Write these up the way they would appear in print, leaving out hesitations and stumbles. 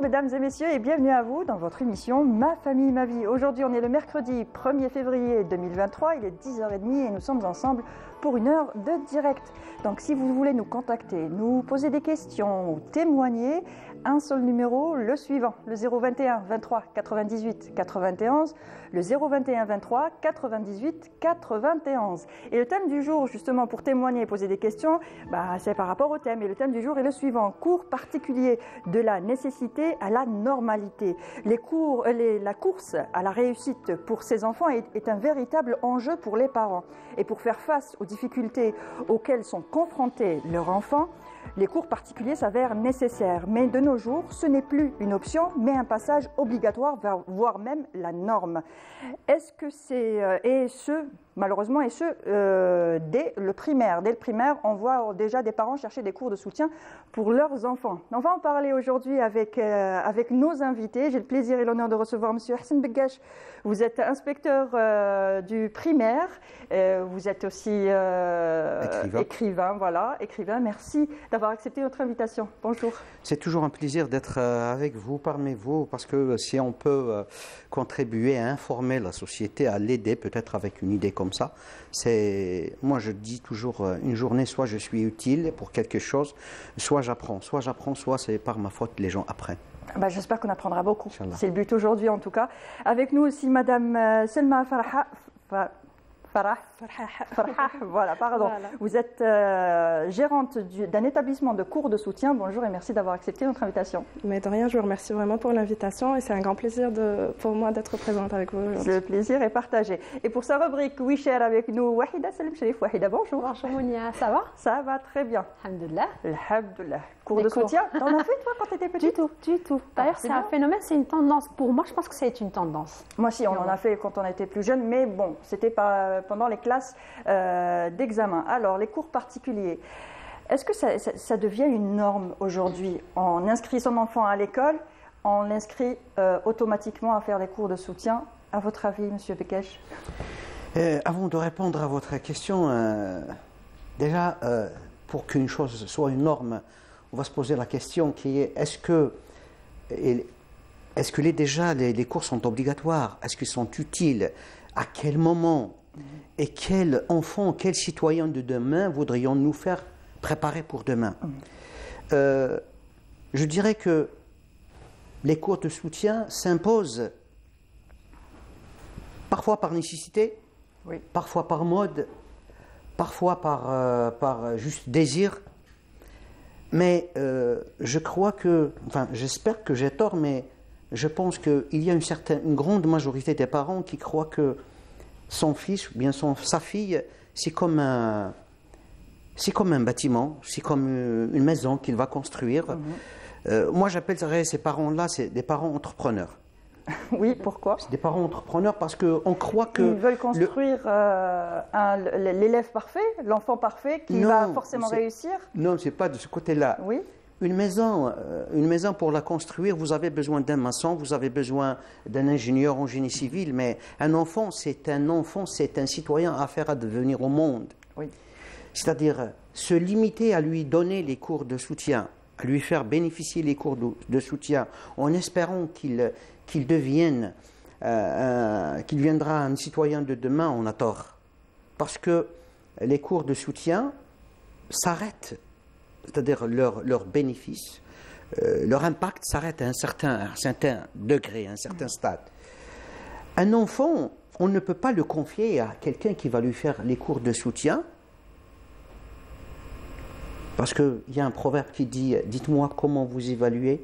mesdames et messieurs et bienvenue à vous dans votre émission Ma famille, ma vie. Aujourd'hui on est le mercredi 1er février 2023, il est 10h30 et nous sommes ensemble pour une heure de direct. Donc si vous voulez nous contacter, nous poser des questions ou témoigner, un seul numéro, le suivant, le 021 23 98 91, le 021 23 98 91. Et le thème du jour, justement, pour témoigner et poser des questions, c'est par rapport au thème. Et le thème du jour est le suivant, cours particulier de la nécessité à la normalité. La course à la réussite pour ces enfants est un véritable enjeu pour les parents. Et pour faire face aux difficultés auxquelles sont confrontés leurs enfants, les cours particuliers s'avèrent nécessaires. Mais de nos jours, ce n'est plus une option, mais un passage obligatoire, voire même la norme. Est-ce que c'est... malheureusement, dès le primaire. Dès le primaire, on voit déjà des parents chercher des cours de soutien pour leurs enfants. On va en parler aujourd'hui avec nos invités. J'ai le plaisir et l'honneur de recevoir M. Hassan Begache. Vous êtes inspecteur du primaire. Vous êtes aussi écrivain. Écrivain. Merci d'avoir accepté notre invitation. Bonjour. C'est toujours un plaisir d'être avec vous, parmi vous, parce que si on peut contribuer à informer la société, à l'aider peut-être avec une idée comme ça, moi je dis toujours une journée, soit je suis utile pour quelque chose, soit j'apprends, soit c'est par ma faute les gens apprennent. J'espère qu'on apprendra beaucoup. C'est le but aujourd'hui en tout cas. Avec nous aussi Madame Selma Farah. Voilà. Vous êtes gérante d'un établissement de cours de soutien. Bonjour et merci d'avoir accepté notre invitation. Mais de rien, je vous remercie vraiment pour l'invitation et c'est un grand plaisir pour moi d'être présente avec vous aujourd'hui. Le plaisir est partagé. Et pour sa rubrique Oui Cher avec nous, Wahida Salim Sharif. Wahida, bonjour. Bonjour Mounia, ça va? Ça va très bien. Alhamdoulilah. Alhamdoulilah. Cours de soutien, t'en as fait toi quand t'étais petite? Du tout. D'ailleurs, c'est un phénomène, c'est une tendance. Pour moi, je pense que c'est une tendance. Moi aussi, on en a fait quand on était plus jeune, mais bon, c'était pas pendant les classes d'examen. Alors, les cours particuliers. Est-ce que ça devient une norme aujourd'hui? On inscrit son enfant à l'école, on l'inscrit automatiquement à faire des cours de soutien. À votre avis, Monsieur Bekesh? Avant de répondre à votre question, déjà, pour qu'une chose soit une norme, on va se poser la question qui est est-ce que les cours sont obligatoires? Est-ce qu'ils sont utiles? À quel moment? Et quel enfant, quel citoyen de demain voudrions-nous faire préparer pour demain? Je dirais que les cours de soutien s'imposent parfois par nécessité, oui, parfois par mode, parfois par juste désir. Mais je crois j'espère que j'ai tort, mais je pense qu'il y a une grande majorité des parents qui croient que son fils ou bien sa fille, c'est comme un bâtiment, c'est comme une maison qu'il va construire. Moi, j'appellerais ces parents-là, c'est des parents entrepreneurs. Oui, pourquoi? C'est des parents entrepreneurs parce qu'on croit que... Ils veulent construire l'élève parfait, l'enfant parfait qui va forcément réussir? Non, ce n'est pas de ce côté-là. Oui. Une maison pour la construire, vous avez besoin d'un maçon, vous avez besoin d'un ingénieur en génie civil, mais un enfant, c'est un citoyen à devenir au monde. Oui. C'est-à-dire se limiter à lui donner les cours de soutien, à lui faire bénéficier les cours de soutien, en espérant qu'il deviendra un citoyen de demain, on a tort. Parce que les cours de soutien s'arrêtent. C'est-à-dire leur bénéfice, leur impact s'arrête à un certain degré, à un certain stade. Un enfant, on ne peut pas le confier à quelqu'un qui va lui faire les cours de soutien, parce qu'il y a un proverbe qui dit « Dites-moi comment vous évaluez »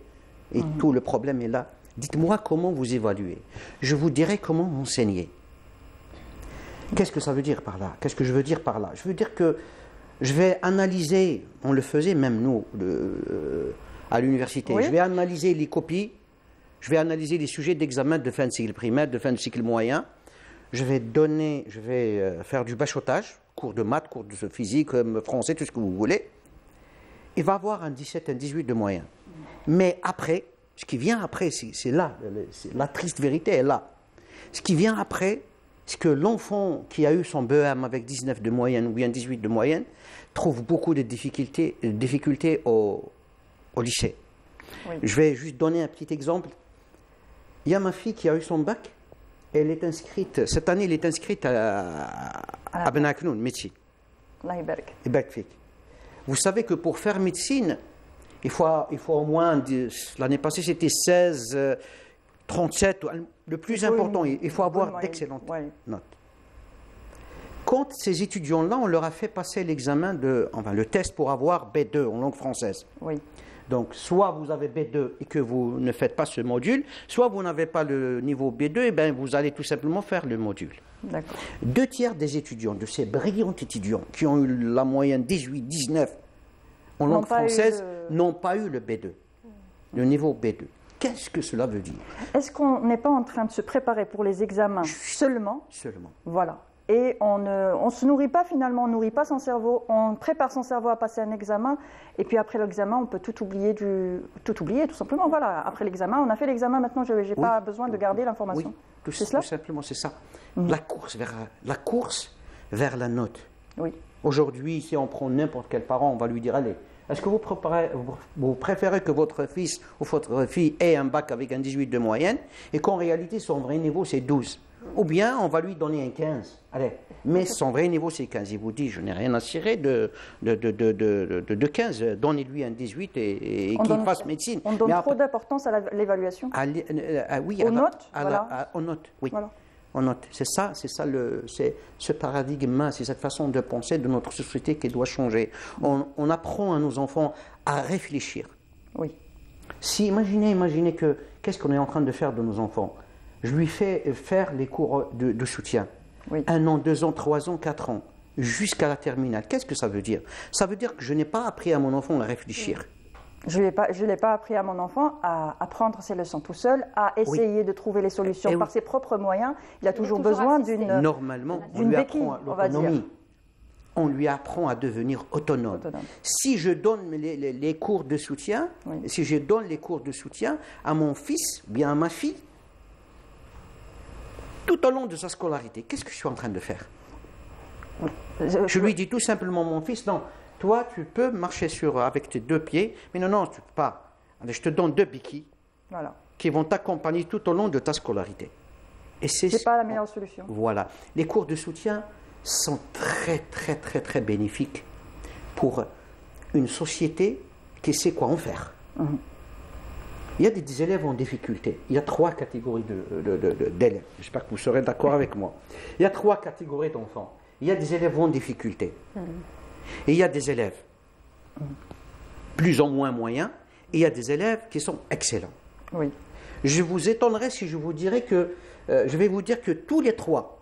et tout le problème est là. Dites-moi comment vous évaluez. Je vous dirai comment enseigner. Qu'est-ce que ça veut dire par là? Qu'est-ce que je veux dire par là? Je veux dire que je vais analyser, on le faisait même nous à l'université, oui. Je vais analyser les copies, je vais analyser les sujets d'examen de fin de cycle primaire, de fin de cycle moyen, je vais faire du bachotage, cours de maths, cours de physique, français, tout ce que vous voulez. Il va avoir un 17, un 18 de moyenne. Mais après, ce qui vient après, c'est là, la triste vérité est là. Ce qui vient après, c'est que l'enfant qui a eu son BEM avec 19 de moyenne ou bien 18 de moyenne trouve beaucoup de difficultés au lycée. Oui. Je vais juste donner un petit exemple. Il y a ma fille qui a eu son bac. Elle est inscrite, cette année, elle est inscrite à Ben Aknoun, médecine. Allah يبارك. Et Bakfik. Vous savez que pour faire médecine, il faut au moins, l'année passée c'était 16, 37, le plus important, il faut avoir d'excellentes notes. Quand ces étudiants-là, on leur a fait passer l'examen le test pour avoir B2 en langue française. Oui. Donc, soit vous avez B2 et que vous ne faites pas ce module, soit vous n'avez pas le niveau B2, et bien vous allez tout simplement faire le module. D'accord. 2 tiers des étudiants, de ces brillants étudiants qui ont eu la moyenne 18, 19 en langue française, n'ont pas eu le B2, le niveau B2. Qu'est-ce que cela veut dire? Est-ce qu'on n'est pas en train de se préparer pour les examens seulement? Seulement. Voilà. Et on ne se nourrit pas finalement, on ne nourrit pas son cerveau, on prépare son cerveau à passer un examen, et puis après l'examen, on peut tout oublier tout simplement. Voilà, après l'examen, on a fait l'examen, maintenant je n'ai pas besoin de garder l'information. Oui, c'est cela? Tout simplement, c'est ça. La course vers la note. Oui. Aujourd'hui, si on prend n'importe quel parent, on va lui dire, allez, est-ce que vous préférez que votre fils ou votre fille ait un bac avec un 18 de moyenne, et qu'en réalité, son vrai niveau, c'est 12? Ou bien on va lui donner un 15. Allez, mais son vrai niveau c'est 15. Il vous dit, je n'ai rien à cirer de 15. Donnez-lui un 18 et qu'il fasse médecine. On donne trop d'importance à l'évaluation. Oui, aux notes. Aux notes, oui. Voilà. Aux notes. C'est ce paradigme, c'est cette façon de penser de notre société qui doit changer. On apprend à nos enfants à réfléchir. Oui. Si imaginez que qu'est-ce qu'on est en train de faire de nos enfants? Je lui fais faire les cours de soutien. Oui. 1 an, 2 ans, 3 ans, 4 ans, jusqu'à la terminale. Qu'est-ce que ça veut dire? Ça veut dire que je n'ai pas appris à mon enfant à réfléchir. Je ne l'ai pas appris à mon enfant à apprendre ses leçons tout seul, à essayer de trouver les solutions par ses propres moyens. Il a toujours besoin d'une Normalement, on lui apprend l'autonomie. On lui apprend à devenir autonome. Si je donne les cours de soutien, si je donne les cours de soutien à mon fils, bien à ma fille, tout au long de sa scolarité, qu'est-ce que je suis en train de faire? Je lui dis tout simplement, mon fils, non, toi tu peux marcher avec tes 2 pieds, mais non, tu ne peux pas. Allez, je te donne 2 béquilles qui vont t'accompagner tout au long de ta scolarité. Et c'est pas la meilleure solution. Voilà. Les cours de soutien sont très, très, très, très bénéfiques pour une société qui sait quoi en faire. Il y a des élèves en difficulté. Il y a 3 catégories d'élèves. J'espère que vous serez d'accord avec moi. Il y a 3 catégories d'enfants. Il y a des élèves en difficulté. Et il y a des élèves plus ou moins moyens. Et il y a des élèves qui sont excellents. Oui. Je vous étonnerai si je vous dirais que... je vais vous dire que tous les 3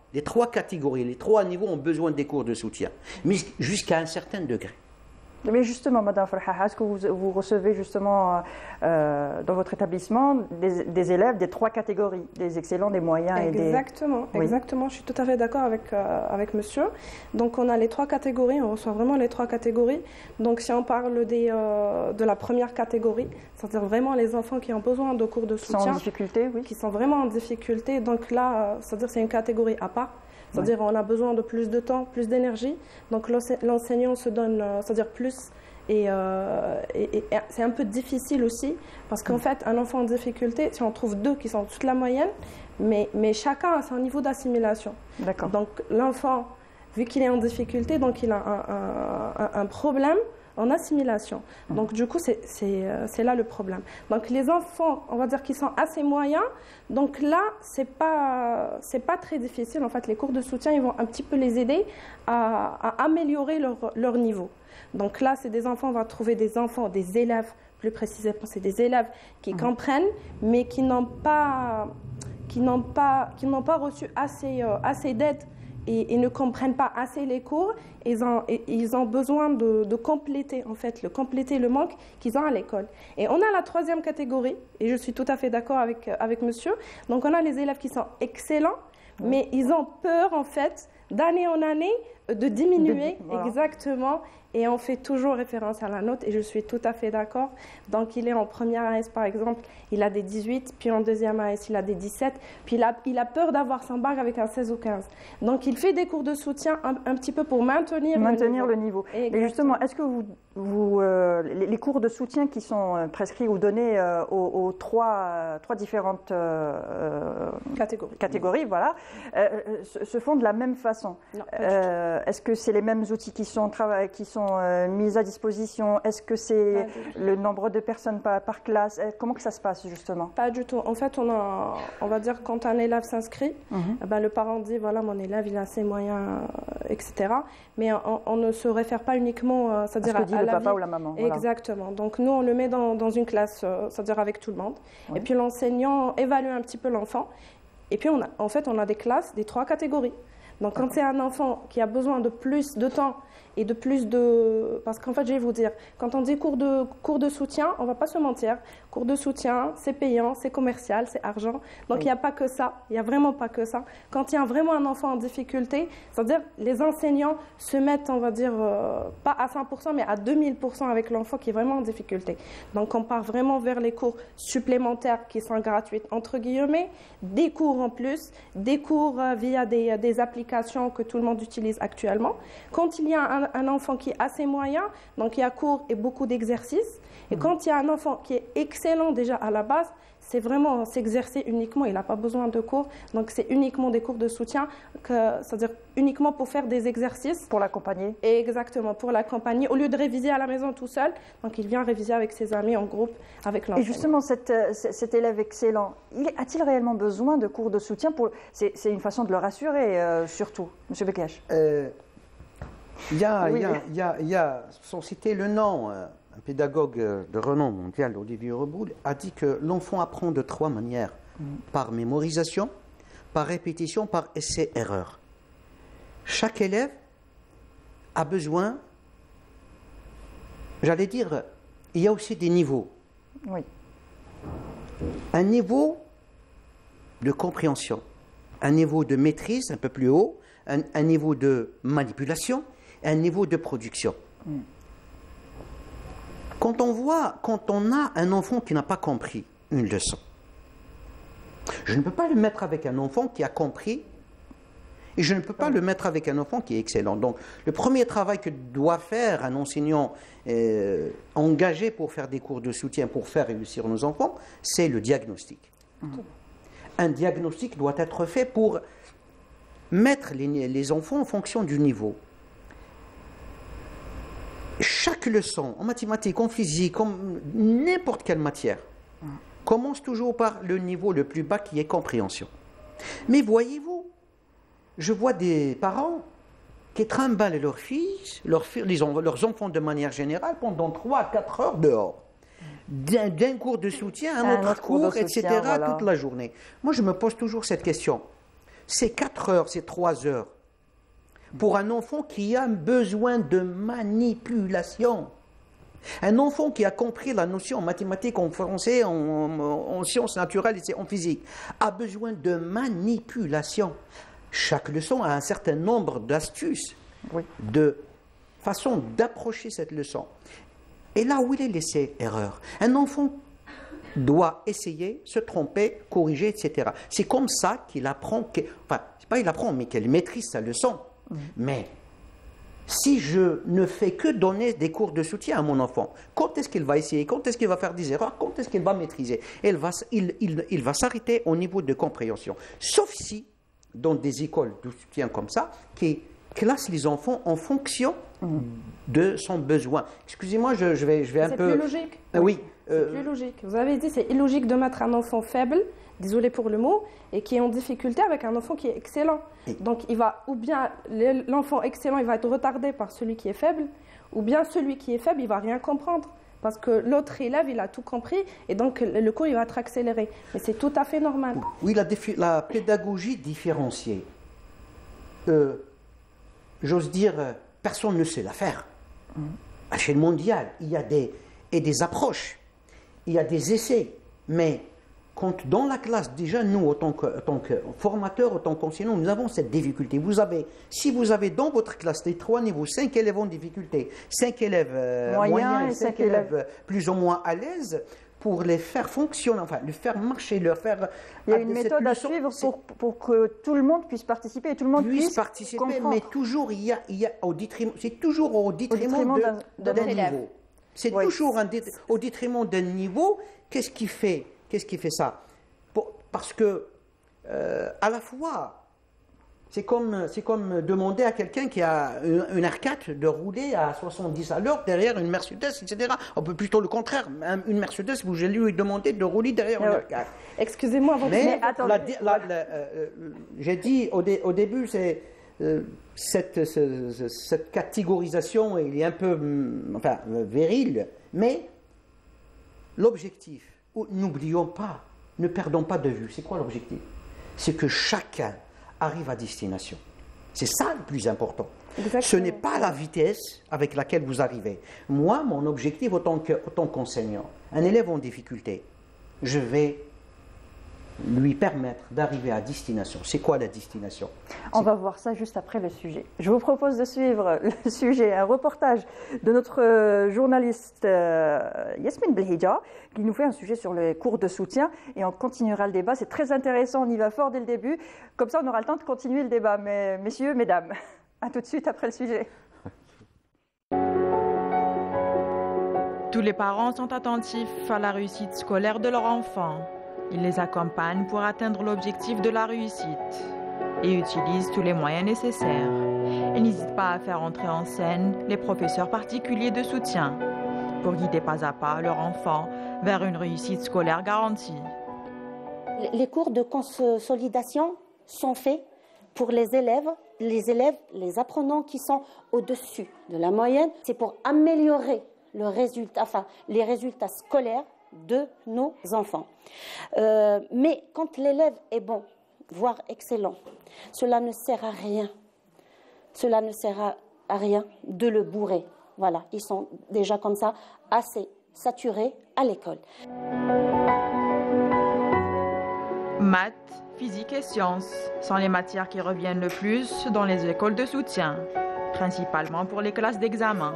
catégories, les 3 niveaux ont besoin des cours de soutien. Mais jusqu'à un certain degré. Mais justement, Madame Farhaha, est-ce que vous recevez justement dans votre établissement des élèves des 3 catégories, des excellents, des moyens et des... Exactement, je suis tout à fait d'accord avec monsieur. Donc on a les 3 catégories, on reçoit vraiment les 3 catégories. Donc si on parle de la première catégorie, c'est-à-dire vraiment les enfants qui ont besoin de cours de soutien. Qui sont en difficulté, oui. Qui sont vraiment en difficulté, donc là, c'est-à-dire c'est une catégorie à part. C'est-à-dire on a besoin de plus de temps, plus d'énergie. Donc l'enseignant se donne, c'est-à-dire plus. Et c'est un peu difficile aussi, parce qu'en fait, un enfant en difficulté, si on trouve 2 qui sont toute la moyenne, mais chacun a son niveau d'assimilation. D'accord. Donc l'enfant, vu qu'il est en difficulté, donc il a un problème en assimilation. Donc du coup, c'est là le problème. Donc les enfants, on va dire qu'ils sont assez moyens, donc là, c'est pas très difficile. En fait, les cours de soutien, ils vont un petit peu les aider à améliorer leur niveau. Donc là, c'est des enfants, on va trouver des enfants, des élèves, plus précisément, c'est des élèves qui comprennent, mais qui n'ont pas reçu assez d'aide et ne comprennent pas assez les cours. Ils ont besoin de compléter, en fait, compléter le manque qu'ils ont à l'école. Et on a la 3e catégorie, et je suis tout à fait d'accord avec monsieur. Donc on a les élèves qui sont excellents, mais ils ont peur, en fait, d'année en année, de diminuer, exactement. Et on fait toujours référence à la note, et je suis tout à fait d'accord. Donc il est en première AS, par exemple, il a des 18, puis en deuxième AS, il a des 17, puis il a peur d'avoir son bac avec un 16 ou 15. Donc il fait des cours de soutien un petit peu pour maintenir le niveau. Et justement, est-ce que vous les cours de soutien qui sont prescrits ou donnés aux trois différentes catégories voilà, se font de la même façon. Est-ce que c'est les mêmes outils qui sont mis à disposition? Est-ce que c'est le nombre de personnes par classe? Comment que ça se passe justement? Pas du tout. En fait, on va dire quand un élève s'inscrit, le parent dit voilà, mon élève il a ses moyens, etc. Mais on ne se réfère pas uniquement, c'est-à-dire à ce que dit le papa ou la maman. Voilà. Exactement. Donc nous, on le met dans une classe, c'est-à-dire avec tout le monde. Oui. Et puis l'enseignant évalue un petit peu l'enfant. Et puis on a des classes des 3 catégories. Donc quand c'est un enfant qui a besoin de plus de temps et de plus de... Parce qu'en fait, je vais vous dire, quand on dit cours de soutien, on ne va pas se mentir. Cours de soutien, c'est payant, c'est commercial, c'est argent. Donc il n'y a pas que ça, il n'y a vraiment pas que ça. Quand il y a vraiment un enfant en difficulté, c'est-à-dire les enseignants se mettent, on va dire, pas à 100%, mais à 2000% avec l'enfant qui est vraiment en difficulté. Donc on part vraiment vers les cours supplémentaires qui sont gratuits, entre guillemets, des cours en plus, des cours via des applications que tout le monde utilise actuellement. Quand il y a un enfant qui a ses moyens, donc il y a cours et beaucoup d'exercices. Et quand il y a un enfant qui est excellent déjà à la base, c'est vraiment s'exercer uniquement, il n'a pas besoin de cours. Donc c'est uniquement des cours de soutien, c'est-à-dire uniquement pour faire des exercices. Pour l'accompagner. Exactement, pour l'accompagner. Au lieu de réviser à la maison tout seul, donc il vient réviser avec ses amis en groupe, avec l'enseignant. Et justement, cet élève excellent, a-t-il réellement besoin de cours de soutien C'est une façon de le rassurer, surtout, M. Bekech. Il y a, sans citer le nom, un pédagogue de renom mondial, Olivier Reboul, a dit que l'enfant apprend de 3 manières. Par mémorisation, par répétition, par essai-erreur. Chaque élève a besoin, j'allais dire, il y a aussi des niveaux. Oui. Un niveau de compréhension, un niveau de maîtrise un peu plus haut, un niveau de manipulation, un niveau de production. Quand on a un enfant qui n'a pas compris une leçon, je ne peux pas le mettre avec un enfant qui a compris et je ne peux pas le mettre avec un enfant qui est excellent. Donc, le premier travail que doit faire un enseignant engagé pour faire des cours de soutien, pour faire réussir nos enfants, c'est le diagnostic. Un diagnostic doit être fait pour mettre les enfants en fonction du niveau. Chaque leçon, en mathématiques, en physique, en n'importe quelle matière, commence toujours par le niveau le plus bas qui est compréhension. Mais voyez-vous, je vois des parents qui trimballent leurs leurs enfants de manière générale pendant 3 à 4 heures dehors. D'un cours de soutien à un autre cours, etc., voilà, toute la journée. Moi, je me pose toujours cette question. Ces 4 heures, ces 3 heures, pour un enfant qui a besoin de manipulation. Un enfant qui a compris la notion en mathématiques, en français, en sciences naturelles et en physique, a besoin de manipulation. Chaque leçon a un certain nombre d'astuces, de façons d'approcher cette leçon. Et là où il est laissé erreur, un enfant doit essayer, se tromper, corriger, etc. C'est comme ça qu'il apprend, enfin, c'est pas il apprend, mais qu'il maîtrise sa leçon. Mais si je ne fais que donner des cours de soutien à mon enfant, quand est-ce qu'il va essayer? Quand est-ce qu'il va faire des erreurs? Quand est-ce qu'il va maîtriser? Il va s'arrêter au niveau de compréhension. Sauf si, dans des écoles de soutien comme ça, qui classent les enfants en fonction de son besoin. Excusez-moi, je vais un peu... C'est plus logique. Oui. C'est plus logique. Vous avez dit, c'est illogique de mettre un enfant faible, désolé pour le mot, et qui est en difficulté avec un enfant qui est excellent. Donc, il va, ou bien l'enfant excellent, il va être retardé par celui qui est faible, ou bien celui qui est faible, il va rien comprendre. Parce que l'autre élève, il a tout compris, et donc le cours, il va être accéléré. Mais c'est tout à fait normal. Oui, la pédagogie différenciée, j'ose dire, personne ne sait la faire. À l'échelle mondiale, il y a des approches, il y a des essais, mais quand dans la classe, déjà nous, en tant que formateurs, en tant qu'enseignants, nous avons cette difficulté. Si vous avez dans votre classe les 3 niveaux, 5 élèves en difficulté, 5 élèves moyens et 5 élèves plus ou moins à l'aise, pour les faire fonctionner, enfin, les faire marcher, leur faire... Il y a une méthode à suivre pour que tout le monde puisse participer et tout le monde puisse participer, comprendre. mais toujours, il y a au détriment, c'est toujours au détriment d'un niveau. C'est toujours au détriment d'un niveau. Qu'est-ce qui fait ça? Parce que, à la fois, c'est comme demander à quelqu'un qui a une R4 de rouler à 70 à l'heure derrière une Mercedes, etc. On peut plutôt le contraire. Une Mercedes, vous allez lui demander de rouler derrière une R4. Excusez-moi, mais j'ai dit au début, c'est cette catégorisation, il est un peu virile, mais l'objectif, n'oublions pas, ne perdons pas de vue, c'est quoi l'objectif? C'est que chacun arrive à destination. C'est ça le plus important. Exactement. Ce n'est pas la vitesse avec laquelle vous arrivez. Moi, mon objectif, autant qu'enseignant, un élève en difficulté, je vais lui permettre d'arriver à destination. C'est quoi la destination? On va voir ça juste après le sujet. Je vous propose de suivre le sujet, un reportage de notre journaliste Yasmine Belhidja, qui nous fait un sujet sur les cours de soutien, et on continuera le débat. C'est très intéressant, on y va fort dès le début. Comme ça, on aura le temps de continuer le débat. Mais, messieurs, mesdames, à tout de suite après le sujet. Tous les parents sont attentifs à la réussite scolaire de leur enfant. Ils les accompagnent pour atteindre l'objectif de la réussite et utilisent tous les moyens nécessaires. Ils n'hésitent pas à faire entrer en scène les professeurs particuliers de soutien pour guider pas à pas leur enfant vers une réussite scolaire garantie. Les cours de consolidation sont faits pour les élèves, les apprenants qui sont au-dessus de la moyenne. C'est pour améliorer les résultats scolaires de nos enfants. Mais quand l'élève est bon, voire excellent, cela ne sert à rien. Cela ne sert à rien de le bourrer. Voilà, ils sont déjà comme ça assez saturés à l'école. Maths, physique et sciences sont les matières qui reviennent le plus dans les écoles de soutien, principalement pour les classes d'examen.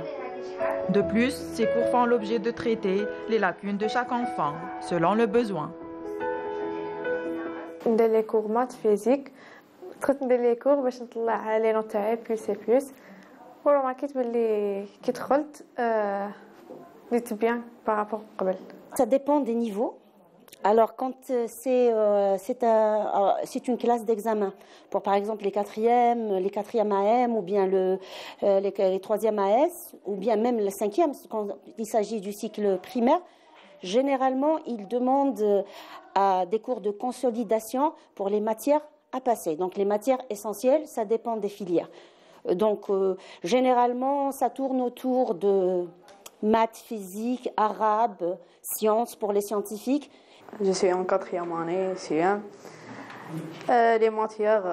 De plus, ces cours font l'objet de traiter les lacunes de chaque enfant, selon le besoin. ندير لي كور مات فيزيك دخلت ندير لي كور باش نطلع لي نوت تاعي بلس اي بلس ورماكيت بلي كي دخلت ديت بيان بارابور قبل. Ça dépend des niveaux. Alors, quand c'est une classe d'examen, pour par exemple les quatrièmes AM, ou bien les troisièmes AS, ou bien même le cinquième, quand il s'agit du cycle primaire, généralement, ils demandent des cours de consolidation pour les matières à passer. Donc, les matières essentielles, ça dépend des filières. Donc, généralement, ça tourne autour de maths, physique, arabe, sciences pour les scientifiques. Je suis en quatrième année, CM. Les matières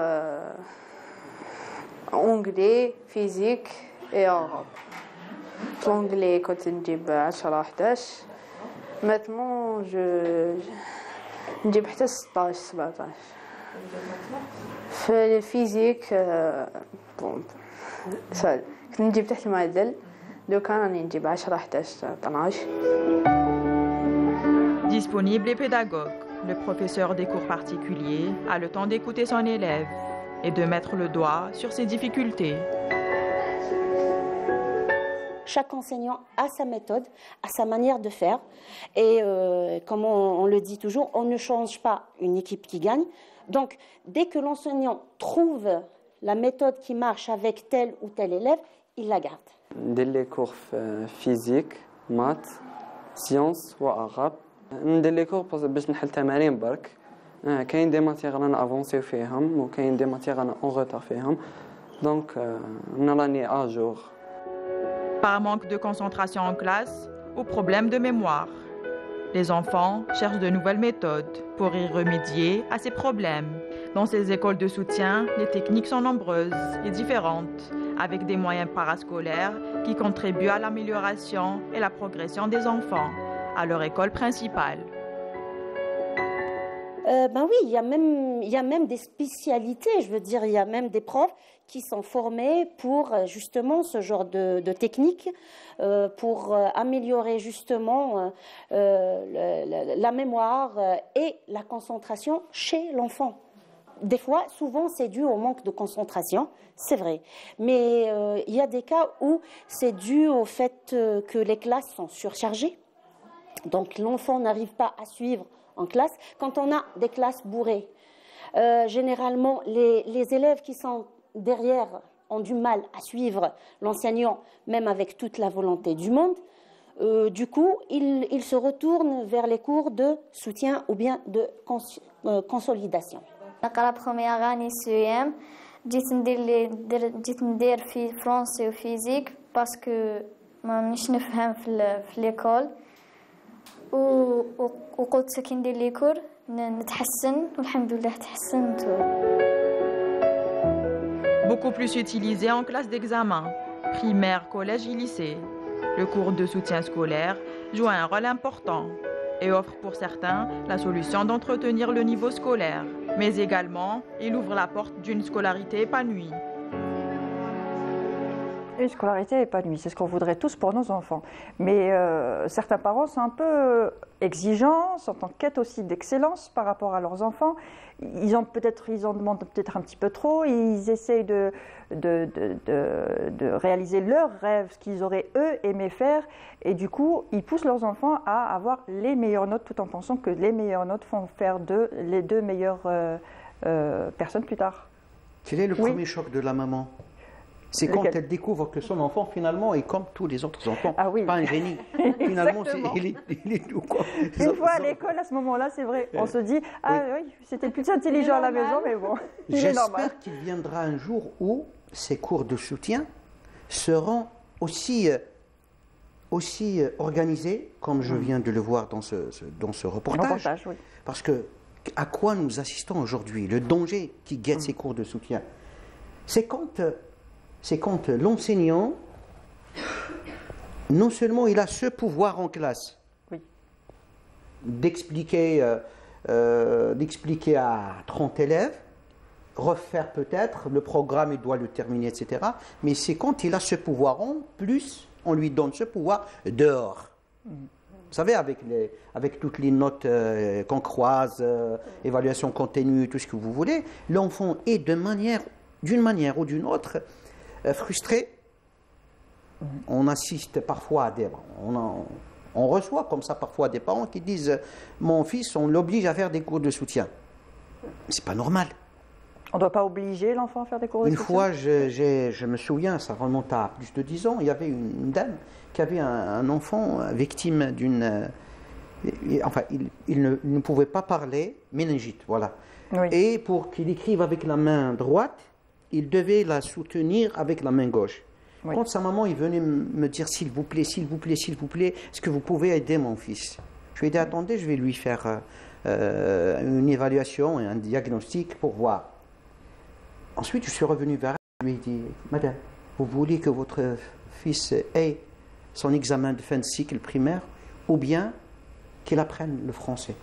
anglais, physique et arabe. L'anglais, quand on dit 10-11. Maintenant, je نجيب حتى 16 17. في الفيزيك كنت نجيب تحت المعدل لو كان راني نجيب 10 11 12. Disponible et pédagogue, le professeur des cours particuliers a le temps d'écouter son élève et de mettre le doigt sur ses difficultés. Chaque enseignant a sa méthode, a sa manière de faire. Et comme on le dit toujours, on ne change pas une équipe qui gagne. Donc, dès que l'enseignant trouve la méthode qui marche avec tel ou tel élève, il la garde. Dès les cours physique, maths, sciences ou arabe, ندير لي كور باش نحل تمارين برك. كاين دي ماتيغ رانا افونسيو فيهم وكاين دي ماتيغ رانا اون روتار فيهم. دونك راني ا جور. Par manque de concentration en classe ou problème de mémoire, les enfants cherchent de nouvelles méthodes pour y remédier à ces problèmes. Dans ces écoles de soutien, les techniques sont nombreuses et différentes, avec des moyens parascolaires qui contribuent à l'amélioration et la progression des enfants à leur école principale. Ben oui, il y a même des spécialités, je veux dire, il y a même des profs qui sont formés pour justement ce genre de technique, pour améliorer justement la mémoire et la concentration chez l'enfant. Des fois, souvent, c'est dû au manque de concentration, c'est vrai. Mais il y a des cas où c'est dû au fait que les classes sont surchargées. Donc, l'enfant n'arrive pas à suivre en classe. Quand on a des classes bourrées, généralement, les élèves qui sont derrière ont du mal à suivre l'enseignant, même avec toute la volonté du monde. Du coup, ils se retournent vers les cours de soutien ou bien de consolidation. نقرا بروميير اني سي جيت ندير في فرونسي وفيزيك باسكو ما منيش نفهم في ليكول وقلت كي ندير لي كور نتحسن والحمد لله تحسنت. Beaucoup plus utilisé en classe d'examen, primaire, collège et lycée. Le cours de soutien scolaire joue un rôle important et offre pour certains la solution d'entretenir le niveau scolaire. Mais également, il ouvre la porte d'une scolarité épanouie. Une scolarité épanouie, c'est ce qu'on voudrait tous pour nos enfants. Mais certains parents sont un peu exigeants, sont en quête aussi d'excellence par rapport à leurs enfants. Ils en demandent peut-être un petit peu trop, ils essayent de réaliser leurs rêves, ce qu'ils auraient eux aimé faire, et du coup, ils poussent leurs enfants à avoir les meilleures notes tout en pensant que les meilleures notes font faire d'eux les deux meilleures personnes plus tard. Quel est le premier choc de la maman? C'est quand elle découvre que son enfant, finalement, est comme tous les autres enfants. Ah oui. Pas un génie. Finalement, il est tout quoi. Une fois à l'école, à ce moment-là, c'est vrai, on se dit, ah oui, c'était plus intelligent à la maison, mais bon, j'espère qu'il viendra un jour où ces cours de soutien seront aussi organisés, comme je viens de le voir dans ce reportage. Oui. Parce que, à quoi nous assistons aujourd'hui? Le danger qui guette ces cours de soutien, c'est quand l'enseignant, non seulement il a ce pouvoir en classe, d'expliquer à 30 élèves, refaire peut-être, le programme il doit le terminer, etc. Mais c'est quand il a ce pouvoir en plus, on lui donne ce pouvoir dehors. Vous savez, avec toutes les notes qu'on croise, évaluation continue, tout ce que vous voulez, l'enfant est d'une manière ou d'une autre frustré. On assiste parfois à on reçoit comme ça parfois des parents qui disent mon fils, on l'oblige à faire des cours de soutien. C'est pas normal. On ne doit pas obliger l'enfant à faire des cours de soutien. Une fois, je me souviens, ça remonte à plus de 10 ans, il y avait une dame qui avait un enfant victime d'une... Enfin, il ne pouvait pas parler, méningite, voilà. Oui. Et pour qu'il écrive avec la main droite, il devait la soutenir avec la main gauche. Oui. Quand sa maman est venue me dire s'il vous plaît, est-ce que vous pouvez aider mon fils? Je lui ai dit attendez, je vais lui faire une évaluation et un diagnostic pour voir. Ensuite, je suis revenu vers elle, je lui ai dit madame, vous voulez que votre fils ait son examen de fin de cycle primaire ou bien qu'il apprenne le français?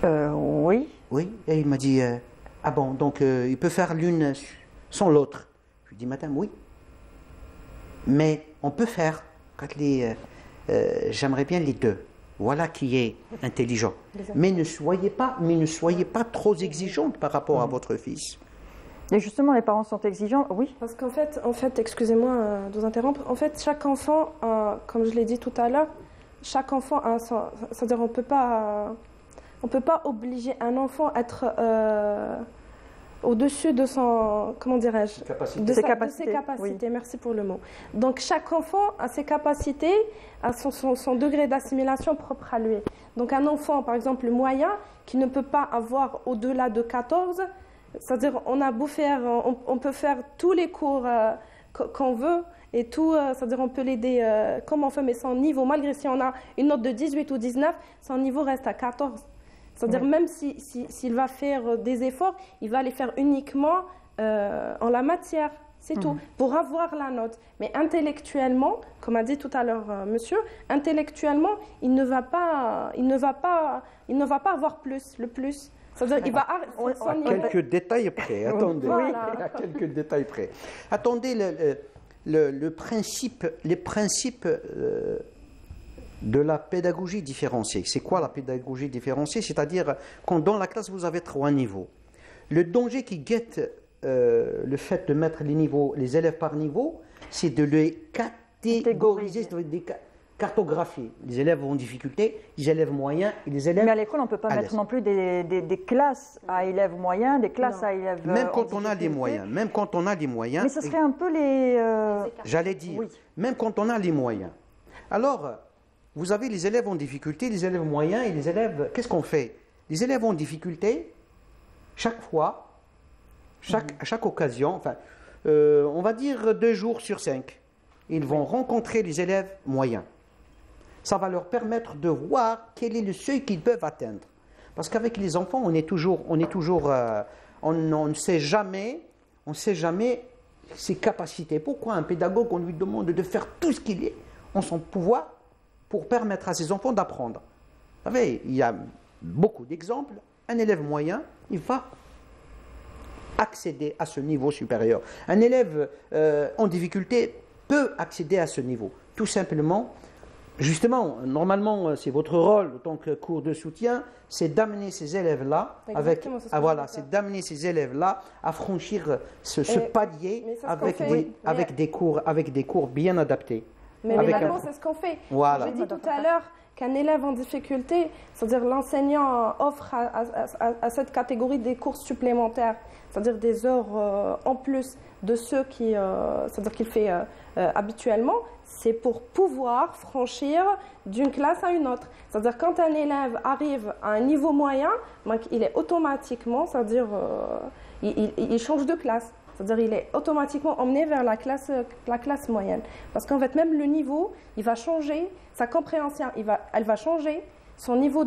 Oui. Oui, et il m'a dit ah bon, donc il peut faire l'une sans l'autre. Je lui dis, madame, oui. Mais on peut faire, j'aimerais bien les deux. Voilà qui est intelligent. Mais ne soyez pas trop exigeante par rapport à votre fils. Et justement, les parents sont exigeants, oui. Parce qu'en fait, excusez-moi de vous interrompre, en fait, chaque enfant, comme je l'ai dit tout à l'heure, chaque enfant a c'est-à-dire on peut pas obliger un enfant à être au-dessus de son, comment dirais-je, de ses capacités. Oui. Merci pour le mot. Donc chaque enfant a ses capacités, a son degré d'assimilation propre à lui. Donc un enfant, par exemple, le moyen, qui ne peut pas avoir au-delà de 14, c'est-à-dire on peut faire tous les cours qu'on veut, et tout, c'est-à-dire on peut l'aider comme on veut, mais son niveau, malgré si on a une note de 18 ou 19, son niveau reste à 14. C'est-à-dire même s'il va faire des efforts, il va les faire uniquement en la matière. C'est tout, pour avoir la note. Mais intellectuellement, comme a dit tout à l'heure monsieur, intellectuellement, il ne va pas avoir plus, le plus. C'est-à-dire il va à quelques détails près, attendez. Voilà. À quelques détails près. Attendez, les principes de la pédagogie différenciée. C'est quoi la pédagogie différenciée? C'est-à-dire quand dans la classe vous avez 3 niveaux. Le danger qui guette le fait de mettre les élèves par niveau, c'est de les catégoriser, de cartographier. Les élèves en difficulté, les élèves moyens et les élèves... Mais à l'école, on ne peut pas mettre non plus des classes à élèves moyens, des classes à élèves même quand on a les moyens, même quand on a les moyens... Mais ce serait un peu les... J'allais dire, même quand on a les moyens. Alors, vous avez les élèves en difficulté, les élèves moyens et les élèves... Qu'est-ce qu'on fait? Les élèves en difficulté, chaque fois, à chaque occasion, enfin, on va dire 2 jours sur 5, ils vont rencontrer les élèves moyens. Ça va leur permettre de voir quel est le seuil qu'ils peuvent atteindre. Parce qu'avec les enfants, on ne sait jamais ses capacités. Pourquoi un pédagogue, on lui demande de faire tout ce qu'il est en son pouvoir pour permettre à ses enfants d'apprendre? Vous savez, il y a beaucoup d'exemples. Un élève moyen, il va accéder à ce niveau supérieur. Un élève en difficulté peut accéder à ce niveau. Tout simplement, justement, normalement, c'est votre rôle en tant que cours de soutien, c'est d'amener ces élèves-là d'amener ces élèves-là à franchir ce palier avec des cours bien adaptés. Mais maintenant, c'est ce qu'on fait. Voilà. J'ai dit tout à l'heure qu'un élève en difficulté, c'est-à-dire l'enseignant offre à cette catégorie des cours supplémentaires, c'est-à-dire des heures en plus de ceux c'est-à-dire qu'il fait habituellement, c'est pour pouvoir franchir d'une classe à une autre. C'est-à-dire quand un élève arrive à un niveau moyen, il est automatiquement, c'est-à-dire il change de classe. C'est-à-dire il est automatiquement emmené vers la classe moyenne. Parce qu'en fait, même le niveau, il va changer, sa compréhension, elle va changer, son niveau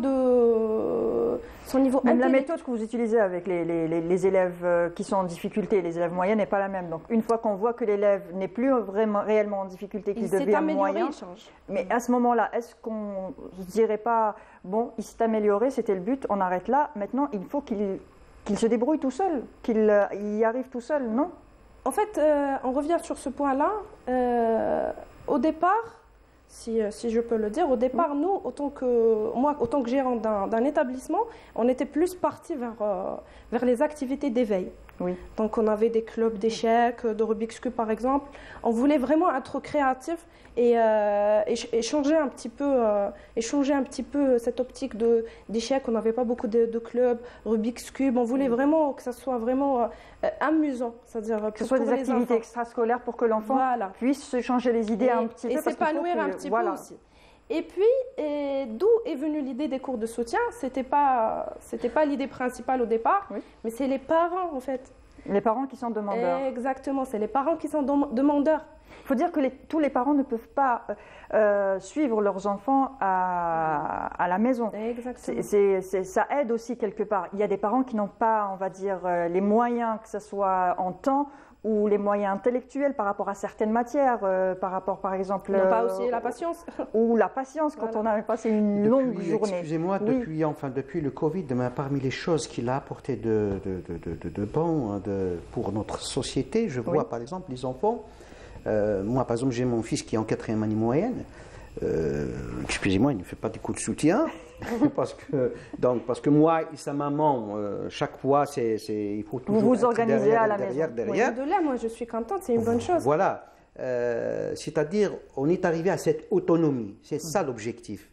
Même la méthode que vous utilisez avec les élèves qui sont en difficulté, les élèves moyens, n'est pas la même. Donc une fois qu'on voit que l'élève n'est plus réellement en difficulté, qu'il devient moyen, mais à ce moment-là, est-ce qu'on ne dirait pas, bon, il s'est amélioré, c'était le but, on arrête là, maintenant il faut qu'il se débrouille tout seul, qu'il y arrive tout seul, non? En fait, on revient sur ce point-là. Au départ, si je peux le dire, au départ, nous, autant que gérant d'un établissement, on était plus partis vers les activités d'éveil. Oui. Donc on avait des clubs d'échecs, de Rubik's Cube par exemple. On voulait vraiment être créatif et changer un petit peu cette optique d'échecs. On n'avait pas beaucoup de clubs, Rubik's Cube. On voulait vraiment que ça soit vraiment amusant, c'est-à-dire que ce soit des activités extrascolaires pour que l'enfant puisse se changer les idées un petit peu, et s'épanouir un petit peu aussi. Et puis, d'où est venue l'idée des cours de soutien? C'était pas l'idée principale au départ, mais c'est les parents en fait. Les parents qui sont demandeurs. Exactement, c'est les parents qui sont demandeurs. Il faut dire que tous les parents ne peuvent pas suivre leurs enfants à la maison. Exactement. Ça aide aussi quelque part. Il y a des parents qui n'ont pas, on va dire, les moyens, que ce soit en temps ou les moyens intellectuels par rapport à certaines matières, par rapport par exemple... Non, pas aussi la patience. Ou la patience quand on a passé une longue journée. Excusez-moi, depuis le Covid, parmi les choses qu'il a apporté de bon pour notre société, je vois par exemple les enfants, moi par exemple j'ai mon fils qui est en 4e année moyenne, excusez-moi, il ne fait pas des coups de soutien, parce que moi et sa maman, chaque fois, il faut toujours vous organisez à la maison. Derrière. De là, moi, je suis contente, c'est une bonne chose. Voilà, c'est-à-dire, on est arrivé à cette autonomie, c'est ça l'objectif.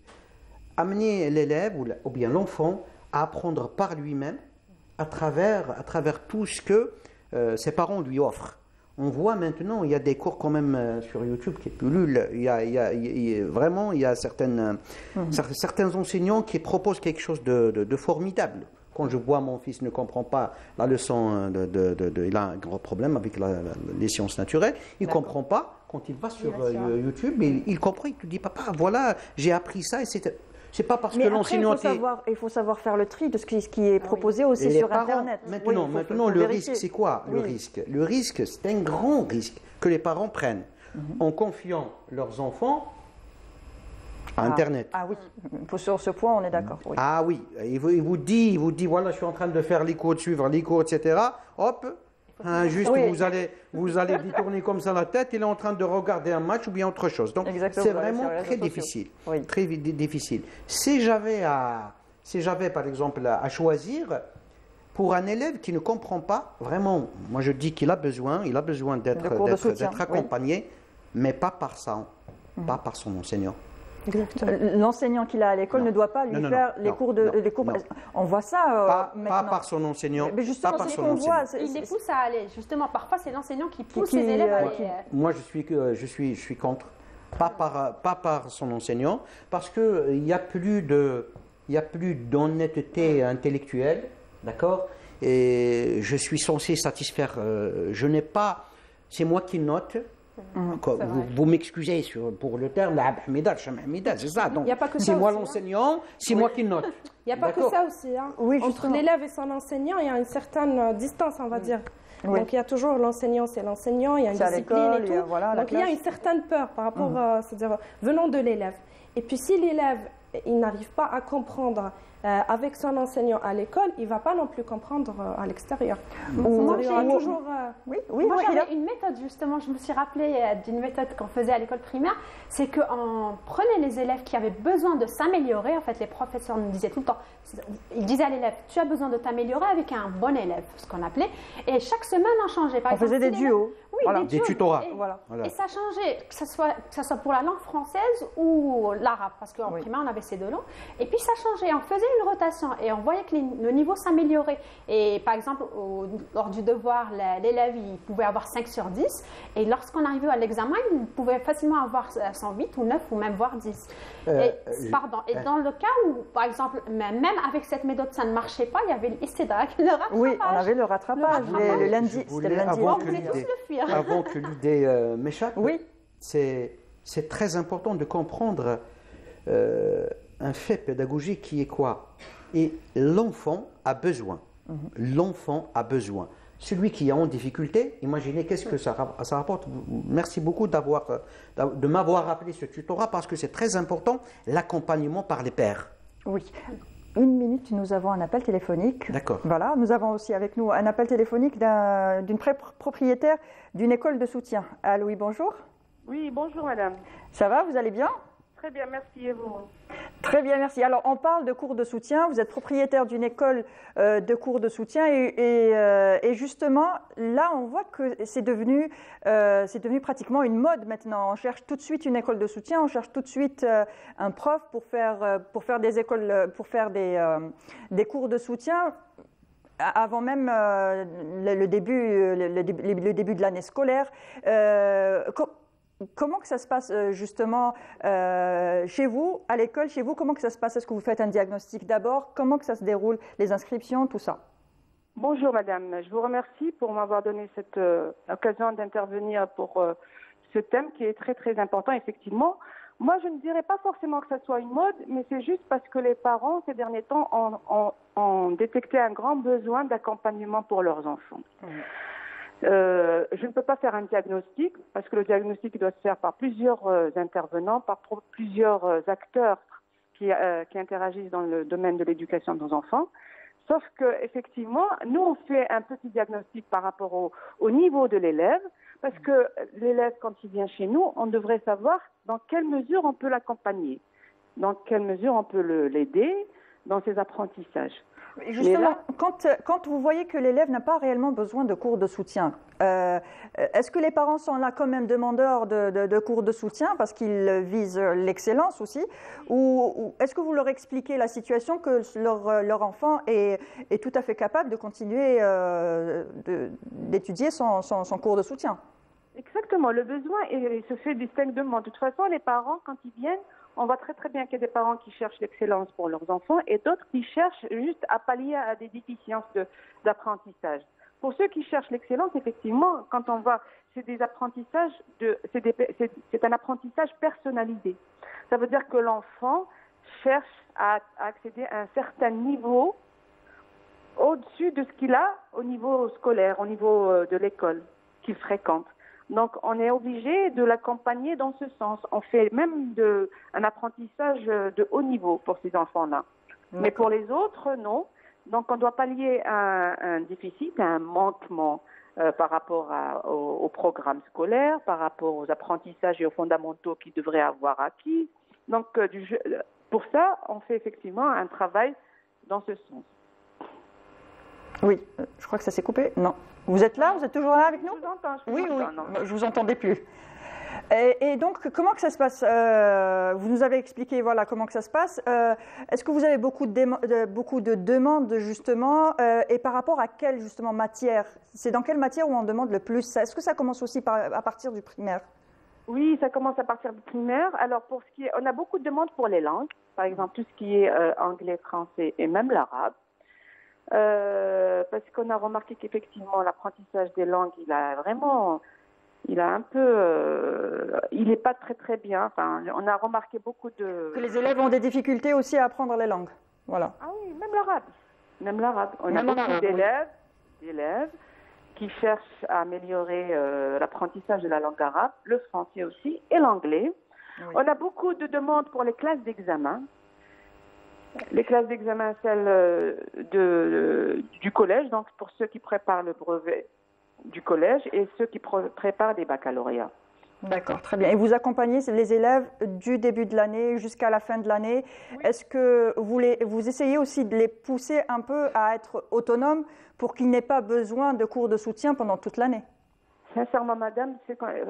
Amener l'élève ou bien l'enfant à apprendre par lui-même à travers tout ce que ses parents lui offrent. On voit maintenant, il y a des cours quand même sur YouTube qui pullulent. Il y a certains enseignants qui proposent quelque chose de formidable. Quand je vois mon fils ne comprend pas la leçon, il a un gros problème avec les sciences naturelles, il ne comprend pas. Quand il va sur YouTube, il comprend, il te dit, papa, voilà, j'ai appris ça. Et C'est pas parce Mais que après, l'enseignant il faut savoir faire le tri de ce qui est proposé aussi Les sur parents, Internet. Maintenant, Oui, maintenant le vérifier. risque, c'est quoi le Oui. risque, le risque, c'est un grand risque que les parents prennent en confiant leurs enfants à Internet. Ah oui, sur ce point, on est d'accord. Oui. Ah oui, il vous dit, voilà, je suis en train de faire les cours, de suivre les cours, etc. Hop, hein, juste Oui. vous allez détourner comme ça la tête, il est en train de regarder un match ou bien autre chose. Donc Exactement, c'est sur les vraiment réseaux très sociaux. difficile. Oui. Très difficile. Si j'avais par exemple à choisir pour un élève qui ne comprend pas, vraiment, moi je dis qu'il a besoin De cours de soutien, d'être accompagné, mais pas par ça, pas par son enseignant. L'enseignant qu'il a à l'école Non. ne doit pas lui Non, non, faire non, les non, cours de non, les cours. non. On voit ça Pas maintenant. par son enseignant, Mais justement, pas par c'est ce son qu'on enseignant. voit. Il les pousse à aller. Justement, parfois, c'est l'enseignant qui pousse Qui- ses élèves à qui- aller. Moi, je suis contre. Pas par son enseignant, parce que il y a plus d'honnêteté intellectuelle, d'accord. Et je suis censé satisfaire. Je n'ai pas. C'est moi qui note. Quoi, vous m'excusez pour le terme, la Hamida, c'est ça. Donc, Il y a pas que c'est ça moi aussi, hein. l'enseignant, c'est moi qui note. Il n'y a pas que D'accord. ça aussi. Hein. Oui, Entre justement. l'élève et son enseignant, il y a une certaine distance, on va dire. Oui. Donc il y a toujours l'enseignant, c'est l'enseignant, il y a une C'est à discipline l'école, et il y a, tout. voilà, la Donc il y a classe. une certaine peur par rapport, c'est-à-dire venant de l'élève. Et puis si l'élève il n'arrive pas à comprendre avec son enseignant à l'école, il ne va pas non plus comprendre à l'extérieur. Moi, Il y aura j'ai- toujours. Oui, Moi, Wahida. j'avais une méthode, justement, je me suis rappelée d'une méthode qu'on faisait à l'école primaire, c'est qu'on prenait les élèves qui avaient besoin de s'améliorer, en fait, les professeurs nous disaient tout le temps, ils disaient à l'élève, tu as besoin de t'améliorer avec un bon élève, ce qu'on appelait, et chaque semaine, on changeait. Par On exemple, faisait des si l'élève- duos. Oui, Voilà. des Des duos. tutorats. Et, Voilà. Voilà. et ça changeait, que ce soit pour la langue française ou l'arabe, parce qu'en Oui. primaire, on avait ces deux langues, et puis ça changeait, on faisait une rotation, et on voyait que le niveau s'améliorait. Et par exemple, lors du devoir, l'élève, il pouvait avoir 5 sur 10, et lorsqu'on arrivait à l'examen, il pouvait facilement avoir 108 ou 9 ou même voire 10. Et dans le cas où, par exemple, même avec cette méthode, ça ne marchait pas, il y avait l'istidrak, le rattrapage. Oui, on avait le rattrapage. Le lundi, Je c'était voulais, le lundi. avant On que voulait tous l'idée- le fuir. Avant que l'idée m'échappe, Oui. c'est très important de comprendre un fait pédagogique qui est quoi? Et l'enfant a besoin. L'enfant a besoin. Celui qui est en difficulté, imaginez qu'est-ce que ça rapporte. Merci beaucoup de m'avoir rappelé ce tutorat parce que c'est très important, l'accompagnement par les pairs. Oui. Une minute, nous avons un appel téléphonique. D'accord. Voilà, nous avons aussi avec nous un appel téléphonique d'une propriétaire d'une école de soutien. Allô, oui, bonjour. Oui, bonjour madame. Ça va, vous allez bien? Très bien, merci et vous? Très bien, merci. Alors, on parle de cours de soutien. Vous êtes propriétaire d'une école de cours de soutien et justement, là, on voit que c'est devenu pratiquement une mode maintenant. On cherche tout de suite une école de soutien, on cherche tout de suite un prof pour faire des écoles, pour faire des cours de soutien. Avant même le début de l'année scolaire. Comment que ça se passe justement chez vous, à l'école, chez vous? Comment que ça se passe? Est-ce que vous faites un diagnostic d'abord? Comment que ça se déroule, les inscriptions, tout ça? Bonjour madame, je vous remercie pour m'avoir donné cette occasion d'intervenir pour ce thème qui est très très important effectivement. Moi je ne dirais pas forcément que ça soit une mode, mais c'est juste parce que les parents ces derniers temps ont détecté un grand besoin d'accompagnement pour leurs enfants. Je ne peux pas faire un diagnostic parce que le diagnostic doit se faire par plusieurs intervenants, par plusieurs acteurs qui interagissent dans le domaine de l'éducation de nos enfants. Sauf que effectivement, nous on fait un petit diagnostic par rapport au niveau de l'élève, parce que l'élève quand il vient chez nous, on devrait savoir dans quelle mesure on peut l'accompagner, dans quelle mesure on peut l'aider dans ses apprentissages. Justement, quand vous voyez que l'élève n'a pas réellement besoin de cours de soutien, est-ce que les parents sont là quand même demandeurs de cours de soutien parce qu'ils visent l'excellence aussi, ou est-ce que vous leur expliquez la situation que leur enfant est tout à fait capable de continuer d'étudier son cours de soutien? Exactement, le besoin se fait distinctement. De toute façon, les parents, quand ils viennent, on voit très très bien qu'il y a des parents qui cherchent l'excellence pour leurs enfants et d'autres qui cherchent juste à pallier à des déficiences d'apprentissage. Pour ceux qui cherchent l'excellence, effectivement, quand on voit, c'est des apprentissages, c'est un apprentissage personnalisé. Ça veut dire que l'enfant cherche à accéder à un certain niveau au-dessus de ce qu'il a au niveau scolaire, au niveau de l'école qu'il fréquente. Donc, on est obligé de l'accompagner dans ce sens. On fait même un apprentissage de haut niveau pour ces enfants-là. Mais pour les autres, non. Donc, on doit pallier un déficit, un manquement par rapport au programme scolaire, par rapport aux apprentissages et aux fondamentaux qu'ils devraient avoir acquis. Donc, pour ça, on fait effectivement un travail dans ce sens. Oui, je crois que ça s'est coupé. Non. Vous êtes là? Vous êtes toujours là avec nous? Je vous entends. Oui, je vous entendais plus. Et donc, comment que ça se passe? Vous nous avez expliqué voilà, comment que ça se passe. Est-ce que vous avez beaucoup de demandes, justement, et par rapport à quelle, justement, matière? C'est dans quelle matière où on demande le plus? Est-ce que ça commence aussi à partir du primaire? Oui, ça commence à partir du primaire. Alors, on a beaucoup de demandes pour les langues. Par exemple, tout ce qui est anglais, français et même l'arabe. Parce qu'on a remarqué qu'effectivement, l'apprentissage des langues, il n'est pas très très bien. Enfin, on a remarqué beaucoup de... Que les élèves ont des difficultés aussi à apprendre les langues. Voilà. Ah oui, même l'arabe. On a beaucoup d'élèves qui cherchent à améliorer l'apprentissage de la langue arabe, le français aussi et l'anglais. Oui. On a beaucoup de demandes pour les classes d'examen. Les classes d'examen, celles du collège, donc pour ceux qui préparent le brevet du collège et ceux qui préparent des baccalauréats. D'accord, très bien. Et vous accompagnez les élèves du début de l'année jusqu'à la fin de l'année. Oui. Est-ce que vous essayez aussi de les pousser un peu à être autonomes pour qu'ils n'aient pas besoin de cours de soutien pendant toute l'année? Sincèrement, madame,